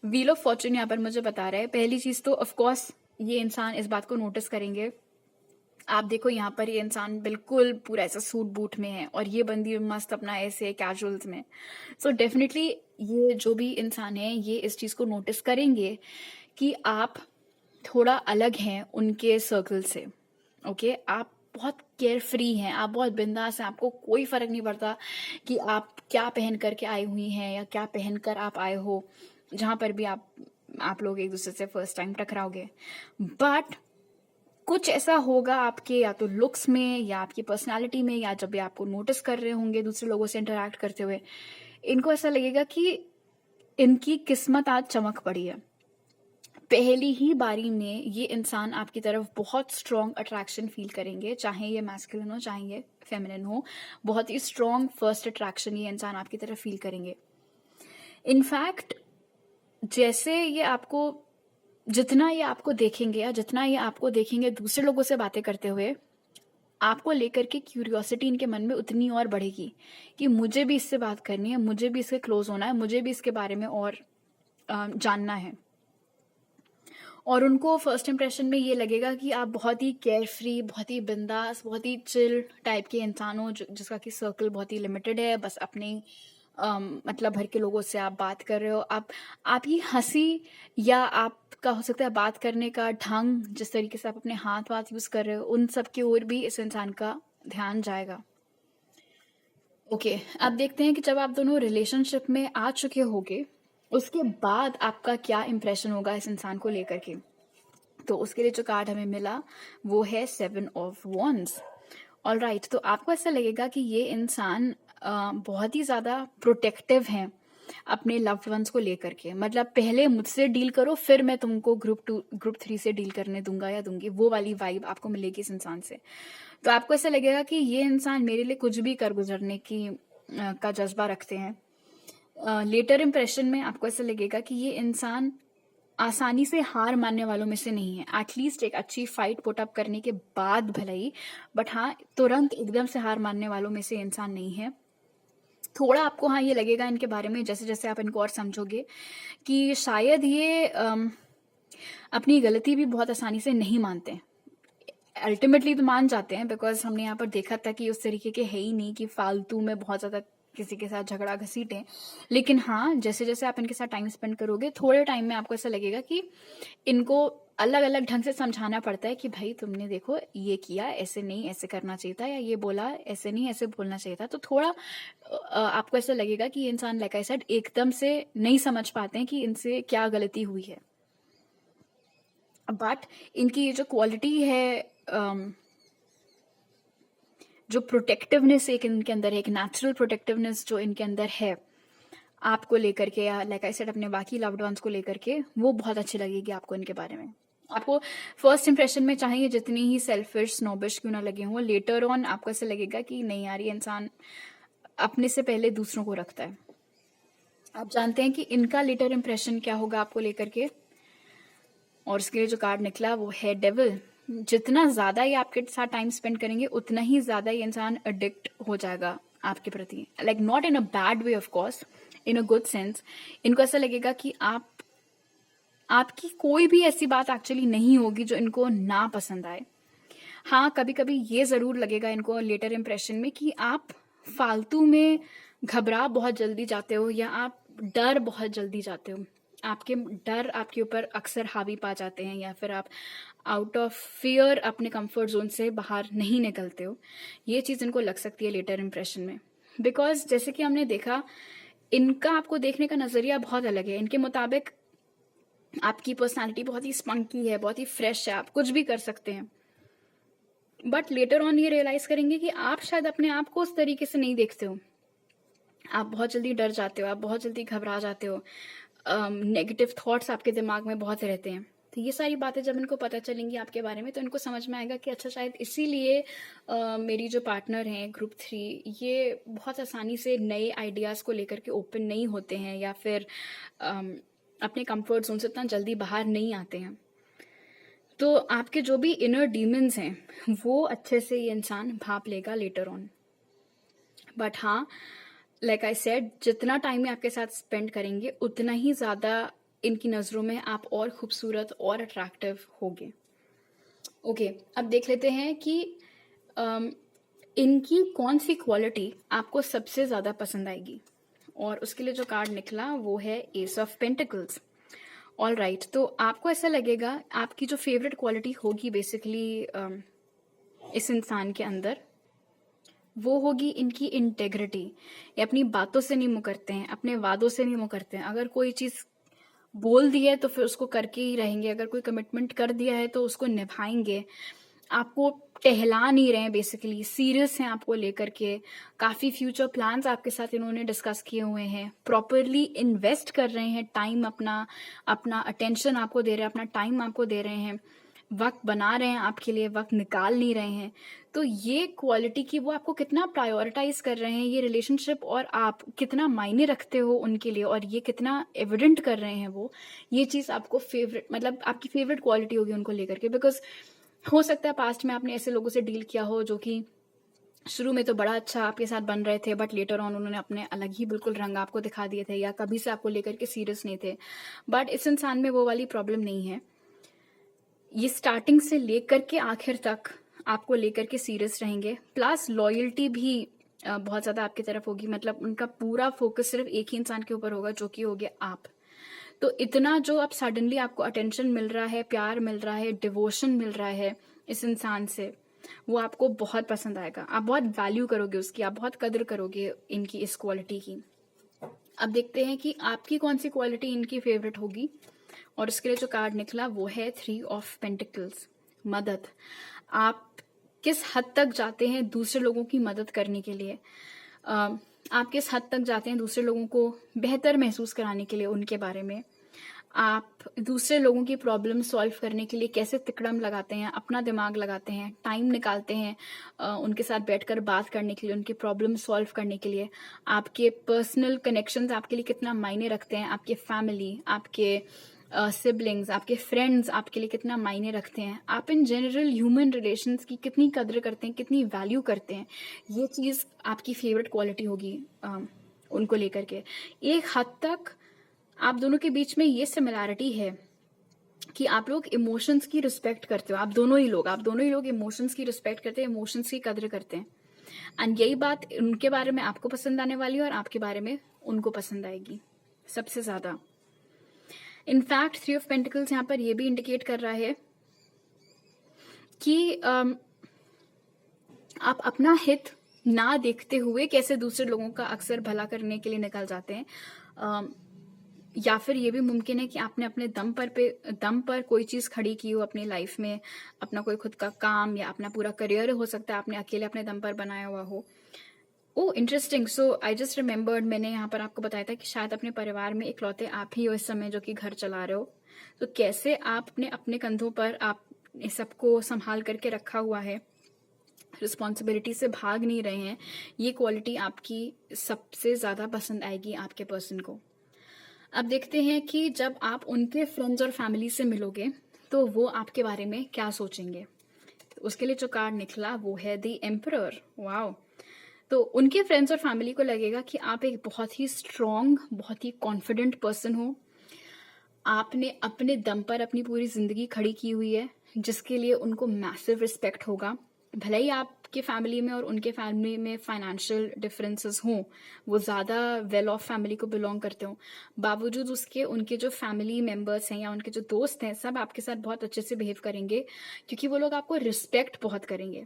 व्हील ऑफ फॉर्च्यून यहाँ पर मुझे बता रहा है, पहली चीज तो ऑफ कोर्स ये इंसान इस बात को नोटिस करेंगे। आप देखो यहाँ पर ये इंसान बिल्कुल पूरा ऐसा सूट बूट में है और ये बंदी मस्त अपना ऐसे कैजुअल्स में। सो डेफिनेटली ये जो भी इंसान है ये इस चीज को नोटिस करेंगे कि आप थोड़ा अलग हैं उनके सर्कल से। ओके, आप बहुत केयर फ्री हैं, आप बहुत बिंदास हैं, आपको कोई फर्क नहीं पड़ता कि आप क्या पहन करके आई हुई हैं या क्या पहन कर आप आए हो, जहां पर भी आप लोग एक दूसरे से फर्स्ट टाइम टकराओगे। बट कुछ ऐसा होगा आपके या तो लुक्स में या आपकी पर्सनालिटी में, या जब भी आपको नोटिस कर रहे होंगे दूसरे लोगों से इंटरेक्ट करते हुए, इनको ऐसा लगेगा कि इनकी किस्मत आज चमक पड़ी है। पहली ही बारी में ये इंसान आपकी तरफ बहुत स्ट्रॉन्ग अट्रैक्शन फील करेंगे, चाहे ये मैस्कुलिन हो चाहे ये फेमिनिन हो, बहुत ही स्ट्रॉन्ग फर्स्ट अट्रैक्शन ये इंसान आपकी तरफ फील करेंगे। इनफैक्ट जैसे ये आपको, जितना ये आपको देखेंगे या जितना ये आपको देखेंगे दूसरे लोगों से बातें करते हुए, आपको लेकर के क्यूरियोसिटी इनके मन में उतनी और बढ़ेगी कि मुझे भी इससे बात करनी है, मुझे भी इसके क्लोज होना है, मुझे भी इसके बारे में और जानना है। और उनको फर्स्ट इंप्रेशन में ये लगेगा कि आप बहुत ही केयर फ्री, बहुत ही बिंदास, बहुत ही चिल टाइप के इंसान हो, जिसका कि सर्कल बहुत ही लिमिटेड है, बस अपने मतलब भर के लोगों से आप बात कर रहे हो। आप ही हंसी या आपका हो सकता है बात करने का ढंग, जिस तरीके से आप अपने हाथ वाथ यूज कर रहे हो, उन सब की ओर भी इस इंसान का ध्यान जाएगा। ओके, अब देखते हैं कि जब आप दोनों रिलेशनशिप में आ चुके होगे उसके बाद आपका क्या इंप्रेशन होगा इस इंसान को लेकर के। तो उसके लिए जो कार्ड हमें मिला वो है 7 ऑफ वॉन्ड्स। ऑल राइट, तो आपको ऐसा लगेगा कि ये इंसान बहुत ही ज़्यादा प्रोटेक्टिव हैं अपने लव्ड वंस को लेकर के। मतलब पहले मुझसे डील करो, फिर मैं तुमको ग्रुप 3 से डील करने दूंगा या दूंगी, वो वाली वाइब आपको मिलेगी इस इंसान से। तो आपको ऐसा लगेगा कि ये इंसान मेरे लिए कुछ भी कर गुजरने की का जज्बा रखते हैं। लेटर इंप्रेशन में आपको ऐसा लगेगा कि ये इंसान आसानी से हार मानने वालों में से नहीं है। एटलीस्ट एक अच्छी फाइट पुट अप करने के बाद भले ही, बट हाँ, तुरंत एकदम से हार मानने वालों में से इंसान नहीं है। थोड़ा आपको हाँ ये लगेगा इनके बारे में जैसे जैसे आप इनको और समझोगे कि शायद ये अपनी गलती भी बहुत आसानी से नहीं मानते। अल्टीमेटली तो मान जाते हैं, बिकॉज हमने यहाँ पर देखा था कि उस तरीके के है ही नहीं कि फालतू में बहुत ज़्यादा किसी के साथ झगड़ा घसीटें। लेकिन हाँ, जैसे जैसे आप इनके साथ टाइम स्पेंड करोगे, थोड़े टाइम में आपको ऐसा लगेगा कि इनको अलग अलग ढंग से समझाना पड़ता है कि भाई तुमने देखो ये किया, ऐसे नहीं, ऐसे करना चाहिए था, या ये बोला ऐसे नहीं, ऐसे बोलना चाहिए था। तो थोड़ा आपको ऐसा लगेगा कि ये इंसान लाइक आई सेड एकदम से नहीं समझ पाते हैं कि इनसे क्या गलती हुई है। बट इनकी ये जो क्वालिटी है, जो प्रोटेक्टिवनेस एक इनके अंदर है, एक नेचुरल प्रोटेक्टिवनेस जो इनके अंदर है आपको लेकर के, या लाइक आई सेड अपने बाकी लव्ड वंस को लेकर के, वो बहुत अच्छी लगेगी आपको इनके बारे में। आपको फर्स्ट इंप्रेशन में चाहे ये जितनी ही सेल्फिश स्नोबिश क्यों ना लगे हों, लेटर ऑन आपको ऐसा लगेगा कि नहीं यार, ये इंसान अपने से पहले दूसरों को रखता है। आप जानते हैं कि इनका लेटर इंप्रेशन क्या होगा आपको लेकर के, और उसके लिए जो कार्ड निकला वो है डेविल। जितना ज्यादा ये आपके साथ टाइम स्पेंड करेंगे उतना ही ज्यादा ये इंसान एडिक्ट हो जाएगा आपके प्रति। Like not in a bad way of course, in a good sense. इनको ऐसा लगेगा कि आपकी कोई भी ऐसी बात एक्चुअली नहीं होगी जो इनको ना पसंद आए। हाँ, कभी कभी ये जरूर लगेगा इनको लेटर इंप्रेशन में कि आप फालतू में घबरा बहुत जल्दी जाते हो, या आप डर बहुत जल्दी जाते हो। आपके डर आपके ऊपर अक्सर हावी पा जाते हैं, या फिर आप आउट ऑफ फियर अपने कंफर्ट जोन से बाहर नहीं निकलते हो। ये चीज़ इनको लग सकती है लेटर इंप्रेशन में, बिकॉज जैसे कि हमने देखा इनका आपको देखने का नज़रिया बहुत अलग है। इनके मुताबिक आपकी पर्सनालिटी बहुत ही स्पंकी है, बहुत ही फ्रेश है, आप कुछ भी कर सकते हैं। बट लेटर ऑन ये रियलाइज करेंगे कि आप शायद अपने आप को उस तरीके से नहीं देखते हो। आप बहुत जल्दी डर जाते हो, आप बहुत जल्दी घबरा जाते हो, नेगेटिव थॉट्स आपके दिमाग में बहुत रहते हैं। तो ये सारी बातें जब इनको पता चलेंगी आपके बारे में, तो इनको समझ में आएगा कि अच्छा, शायद इसीलिए मेरी जो पार्टनर हैं ग्रुप 3, ये बहुत आसानी से नए आइडियाज़ को लेकर के ओपन नहीं होते हैं, या फिर अपने कंफर्ट जोन से इतना जल्दी बाहर नहीं आते हैं। तो आपके जो भी इनर डीमंस हैं वो अच्छे से ये इंसान भाप लेगा लेटर ऑन। बट हाँ, लाइक आई सेड, जितना टाइम आपके साथ स्पेंड करेंगे उतना ही ज़्यादा इनकी नज़रों में आप और खूबसूरत और अट्रैक्टिव होगे। ओके, अब देख लेते हैं कि इनकी कौन सी क्वालिटी आपको सबसे ज़्यादा पसंद आएगी, और उसके लिए जो कार्ड निकला वो है S of pentacles. All right, तो आपको ऐसा लगेगा आपकी जो फेवरेट क्वालिटी होगी बेसिकली इस इंसान के अंदर, वो होगी इनकी इंटेग्रिटी। ये अपनी बातों से नहीं मुकरते हैं, अपने वादों से नहीं मुकरते हैं। अगर कोई चीज़ बोल दी है तो फिर उसको करके ही रहेंगे, अगर कोई कमिटमेंट कर दिया है तो उसको निभाएंगे। आपको टहला नहीं रहे हैं, बेसिकली सीरियस हैं आपको लेकर के। काफ़ी फ्यूचर प्लान्स आपके साथ इन्होंने डिस्कस किए हुए हैं, प्रॉपरली इन्वेस्ट कर रहे हैं टाइम, अपना अटेंशन आपको दे रहे हैं, अपना टाइम आपको दे रहे हैं, वक्त बना रहे हैं आपके लिए, वक्त निकाल नहीं रहे हैं। तो ये क्वालिटी की वो आपको कितना प्रायोरिटाइज कर रहे हैं, ये रिलेशनशिप और आप कितना मायने रखते हो उनके लिए, और ये कितना एविडेंट कर रहे हैं वो, ये चीज़ आपको फेवरेट, मतलब आपकी फेवरेट क्वालिटी होगी उनको लेकर के। बिकॉज हो सकता है पास्ट में आपने ऐसे लोगों से डील किया हो जो कि शुरू में तो बड़ा अच्छा आपके साथ बन रहे थे, बट लेटर ऑन उन्होंने अपने अलग ही बिल्कुल रंग आपको दिखा दिए थे, या कभी से आपको लेकर के सीरियस नहीं थे। बट इस इंसान में वो वाली प्रॉब्लम नहीं है। ये स्टार्टिंग से लेकर के आखिर तक आपको लेकर के सीरियस रहेंगे, प्लस लॉयल्टी भी बहुत ज़्यादा आपकी तरफ होगी। मतलब उनका पूरा फोकस सिर्फ एक ही इंसान के ऊपर होगा, जो कि हो गया आप। तो इतना जो अब सडनली आपको अटेंशन मिल रहा है, प्यार मिल रहा है, डिवोशन मिल रहा है इस इंसान से, वो आपको बहुत पसंद आएगा। आप बहुत वैल्यू करोगे उसकी, आप बहुत कदर करोगे इनकी इस क्वालिटी की। अब देखते हैं कि आपकी कौन सी क्वालिटी इनकी फेवरेट होगी। और इसके लिए जो कार्ड निकला वो है 3 ऑफ पेंटिकल्स, मदद। आप किस हद तक जाते हैं दूसरे लोगों की मदद करने के लिए, आप किस हद तक जाते हैं दूसरे लोगों को बेहतर महसूस कराने के लिए उनके बारे में। आप दूसरे लोगों की प्रॉब्लम सॉल्व करने के लिए कैसे तिकड़म लगाते हैं, अपना दिमाग लगाते हैं, टाइम निकालते हैं उनके साथ बैठकर बात करने के लिए, उनकी प्रॉब्लम सॉल्व करने के लिए। आपके पर्सनल कनेक्शंस आपके लिए कितना मायने रखते हैं, आपके फैमिली, आपके सिबलिंग्स, आपके फ्रेंड्स आपके लिए कितना मायने रखते हैं, आप इन जनरल ह्यूमन रिलेशंस की कितनी कदर करते हैं, कितनी वैल्यू करते हैं। ये चीज़ आपकी फेवरेट क्वालिटी होगी उनको लेकर के। एक हद तक आप दोनों के बीच में ये सिमिलैरिटी है कि आप लोग इमोशंस की रिस्पेक्ट करते हो। आप दोनों ही लोग इमोशंस की रिस्पेक्ट करते हैं, इमोशंस की कदर करते हैं। एंड यही बात उनके बारे में आपको पसंद आने वाली है और आपके बारे में उनको पसंद आएगी सबसे ज्यादा। इनफैक्ट 3 ऑफ पेंटिकल्स यहाँ पर ये भी इंडिकेट कर रहा है कि आप अपना हित ना देखते हुए कैसे दूसरे लोगों का अक्सर भला करने के लिए निकल जाते हैं। या फिर ये भी मुमकिन है कि आपने अपने दम पर कोई चीज खड़ी की हो अपनी लाइफ में, अपना कोई खुद का काम या अपना पूरा करियर हो सकता है आपने अकेले अपने दम पर बनाया हुआ हो। Oh interesting. So I just remembered, मैंने यहाँ पर आपको बताया था कि शायद अपने परिवार में इकलौते आप ही हो इस समय जो कि घर चला रहे हो। तो कैसे आपने अपने कंधों पर आप सबको संभाल करके रखा हुआ है, रिस्पॉन्सिबिलिटी से भाग नहीं रहे हैं, ये क्वालिटी आपकी सबसे ज्यादा पसंद आएगी आपके पर्सन को। अब देखते हैं कि जब आप उनके फ्रेंड्स और फैमिली से मिलोगे तो वो आपके बारे में क्या सोचेंगे। तो उसके लिए जो कार्ड निकला वो है द एम्परर। वाओ। तो उनके फ्रेंड्स और फैमिली को लगेगा कि आप एक बहुत ही स्ट्रॉन्ग, बहुत ही कॉन्फिडेंट पर्सन हो। आपने अपने दम पर अपनी पूरी जिंदगी खड़ी की हुई है, जिसके लिए उनको मैसिव रिस्पेक्ट होगा। भले ही आपके फैमिली में और उनके फैमिली में फाइनेंशियल डिफरेंसेस हों, वो ज़्यादा वेल ऑफ फैमिली को बिलोंग करते हो, बावजूद उसके उनके जो फैमिली मेंबर्स हैं या उनके जो दोस्त हैं सब आपके साथ बहुत अच्छे से बिहेव करेंगे, क्योंकि वो लोग आपको रिस्पेक्ट बहुत करेंगे।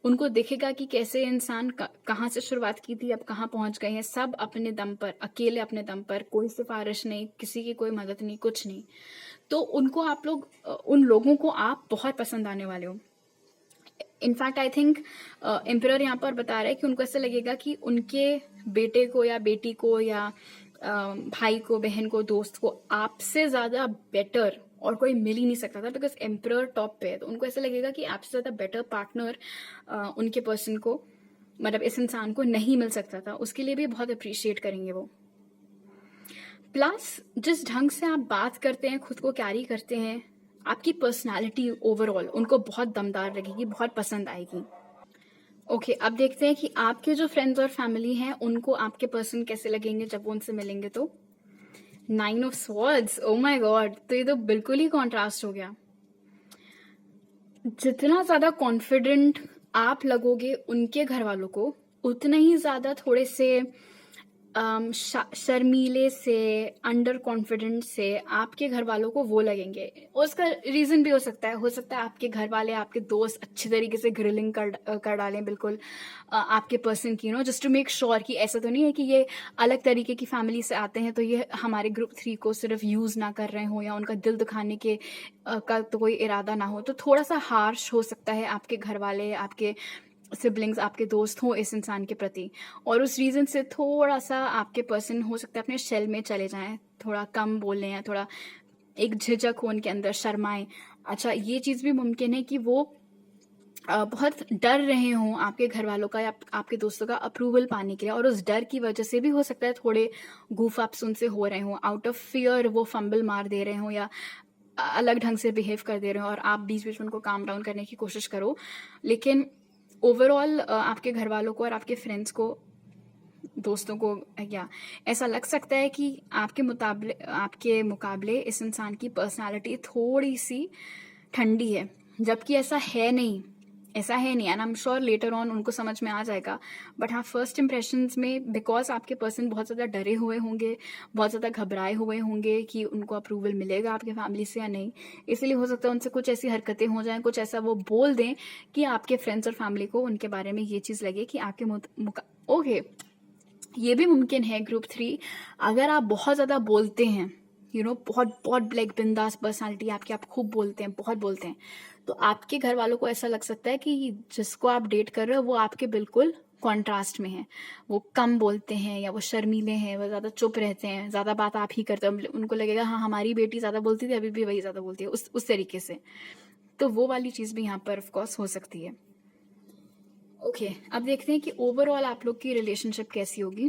उनको दिखेगा कि कैसे इंसान कहाँ से शुरुआत की थी, अब कहाँ पहुंच गए हैं, सब अपने दम पर, अकेले अपने दम पर, कोई सिफारिश नहीं, किसी की कोई मदद नहीं, कुछ नहीं। तो उनको आप लोग, उन लोगों को आप बहुत पसंद आने वाले हो। इनफैक्ट आई थिंक एम्परर यहाँ पर बता रहा है कि उनको ऐसा लगेगा कि उनके बेटे को या बेटी को या भाई को, बहन को, दोस्त को आपसे ज्यादा बेटर और कोई मिल ही नहीं सकता था, बिकॉज एम्परर टॉप पे है। तो उनको ऐसा लगेगा कि आपसे ज्यादा बेटर पार्टनर उनके पर्सन को, मतलब इस इंसान को नहीं मिल सकता था। उसके लिए भी बहुत अप्रिशिएट करेंगे वो। प्लस जिस ढंग से आप बात करते हैं, खुद को कैरी करते हैं, आपकी पर्सनालिटी ओवरऑल उनको बहुत दमदार लगेगी, बहुत पसंद आएगी। ओके, अब देखते हैं कि आपके जो फ्रेंड्स और फैमिली हैं उनको आपके पर्सन कैसे लगेंगे जब वो उनसे मिलेंगे। तो 9 of swords, oh my God, तो ये तो बिल्कुल ही कॉन्ट्रास्ट हो गया। जितना ज्यादा कॉन्फिडेंट आप लगोगे उनके घर वालों को, उतना ही ज्यादा थोड़े से शर्मीले से, अंडर कॉन्फिडेंट से आपके घर वालों को वो लगेंगे। उसका रीजन भी हो सकता है आपके घर वाले, आपके दोस्त अच्छे तरीके से ग्रिलिंग कर डालें बिल्कुल आपके पर्सन की, जस्ट टू मेक श्योर कि ऐसा तो नहीं है कि ये अलग तरीके की फैमिली से आते हैं तो ये हमारे ग्रुप 3 को सिर्फ यूज ना कर रहे हो, या उनका दिल दुखाने के का तो कोई इरादा ना हो। तो थोड़ा सा हार्श हो सकता है आपके घर वाले, आपके सिबलिंग्स, आपके दोस्त हो इस इंसान के प्रति, और उस रीजन से थोड़ा सा आपके पर्सन हो सकता है अपने शेल में चले जाएं, थोड़ा कम बोलें, या थोड़ा एक झिझक हो उनके अंदर, शर्माएं। अच्छा, ये चीज भी मुमकिन है कि वो बहुत डर रहे हों आपके घर वालों का या आपके दोस्तों का अप्रूवल पाने के लिए, और उस डर की वजह से भी हो सकता है थोड़े गूफ अप्स उनसे हो रहे हों। आउट ऑफ फियर वो फंबल मार दे रहे हों, या अलग ढंग से बिहेव कर दे रहे हो और आप बीच बीच में उनको काम डाउन करने की कोशिश करो, लेकिन ओवरऑल आपके घर वालों को और आपके फ्रेंड्स को, दोस्तों को या ऐसा लग सकता है कि आपके मुकाबले इस इंसान की पर्सनालिटी थोड़ी सी ठंडी है, जबकि ऐसा है नहीं, and I am sure later on उनको समझ में आ जाएगा। बट हाँ, फर्स्ट इंप्रेशंस में बिकॉज आपके पर्सन बहुत ज़्यादा डरे हुए होंगे, बहुत ज़्यादा घबराए हुए होंगे कि उनको अप्रूवल मिलेगा आपके फैमिली से या नहीं, इसलिए हो सकता है उनसे कुछ ऐसी हरकतें हो जाएं, कुछ ऐसा वो बोल दें कि आपके फ्रेंड्स और फैमिली को उनके बारे में ये चीज़ लगे कि आपके ओके, ये भी मुमकिन है। ग्रुप 3, अगर आप बहुत ज़्यादा बोलते हैं, बहुत बहुत लाइक बिंदास पर्सनालिटी आपकी, आप खूब बोलते हैं, बहुत बोलते हैं, तो आपके घर वालों को ऐसा लग सकता है कि जिसको आप डेट कर रहे हो वो आपके बिल्कुल कॉन्ट्रास्ट में है। वो कम बोलते हैं या वो शर्मीले हैं, वो ज़्यादा चुप रहते हैं, ज़्यादा बात आप ही करते हो, उनको लगेगा हाँ हमारी बेटी ज़्यादा बोलती थी, अभी भी वही ज़्यादा बोलती है, उस तरीके से। तो वो वाली चीज़ भी यहाँ पर ऑफकोर्स हो सकती है। ओके, अब देखते हैं कि ओवरऑल आप लोग की रिलेशनशिप कैसी होगी।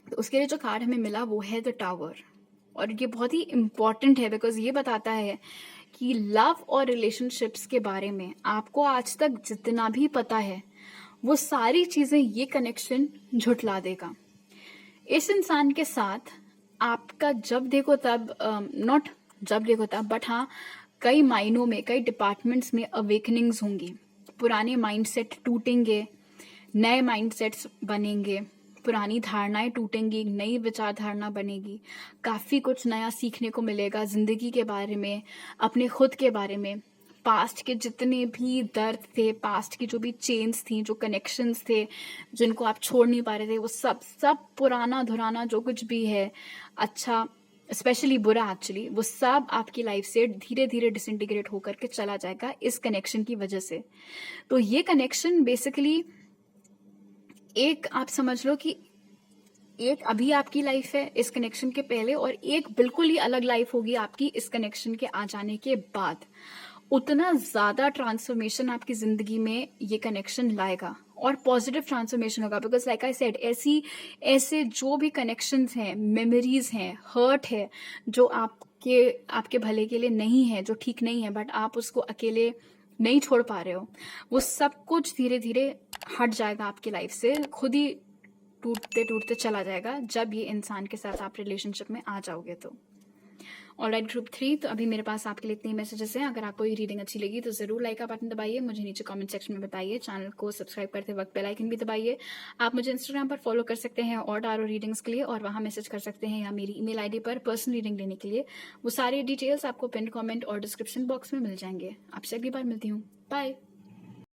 तो उसके लिए जो कार्ड हमें मिला वो है द टावर, और ये बहुत ही इम्पॉर्टेंट है बिकॉज ये बताता है कि लव और रिलेशनशिप्स के बारे में आपको आज तक जितना भी पता है वो सारी चीज़ें ये कनेक्शन झुठला देगा। इस इंसान के साथ आपका जब देखो तब, नॉट जब देखो तब, बट हाँ कई मायनों में, कई डिपार्टमेंट्स में अवेकनिंग्स होंगी। पुराने माइंडसेट टूटेंगे, नए माइंडसेट्स बनेंगे, पुरानी धारणाएं टूटेंगी, नई विचारधारणा बनेगी, काफ़ी कुछ नया सीखने को मिलेगा ज़िंदगी के बारे में, अपने खुद के बारे में। पास्ट के जितने भी दर्द थे, पास्ट की जो भी चेन्स थी, जो कनेक्शंस थे जिनको आप छोड़ नहीं पा रहे थे, वो सब सब पुराना धुराना जो कुछ भी है, अच्छा स्पेशली बुरा एक्चुअली, वो सब आपकी लाइफ से धीरे धीरे डिसइंटीग्रेट होकर के चला जाएगा इस कनेक्शन की वजह से। तो ये कनेक्शन बेसिकली एक, आप समझ लो कि एक अभी आपकी लाइफ है इस कनेक्शन के पहले, और एक बिल्कुल ही अलग लाइफ होगी आपकी इस कनेक्शन के आ जाने के बाद। उतना ज़्यादा ट्रांसफॉर्मेशन आपकी ज़िंदगी में ये कनेक्शन लाएगा, और पॉजिटिव ट्रांसफॉर्मेशन होगा बिकॉज लाइक आई सेड, ऐसे जो भी कनेक्शंस हैं, मेमोरीज हैं, हर्ट है जो आपके भले के लिए नहीं है, जो ठीक नहीं है, बट आप उसको अकेले नहीं छोड़ पा रहे हो, वो सब कुछ धीरे धीरे हट जाएगा आपकी लाइफ से, खुद ही टूटते टूटते चला जाएगा जब ये इंसान के साथ आप रिलेशनशिप में आ जाओगे। तो ऑलराइट ग्रुप 3, तो अभी मेरे पास आपके लिए इतने मैसेजेस हैं। अगर आपको ये रीडिंग अच्छी लगी तो ज़रूर लाइक का बटन दबाइए, मुझे नीचे कमेंट सेक्शन में बताइए, चैनल को सब्सक्राइब करते वक्त बेल आइकन भी दबाइए। आप मुझे इंस्टाग्राम पर फॉलो कर सकते हैं और टारो रीडिंग्स के लिए, और वहाँ मैसेज कर सकते हैं, या मेरी ईमेल आईडी पर पर्सनल रीडिंग लेने के लिए। वो सारे डिटेल्स आपको पिन कमेंट और डिस्क्रिप्शन बॉक्स में मिल जाएंगे। आपसे अगली बार मिलती हूँ, बाय।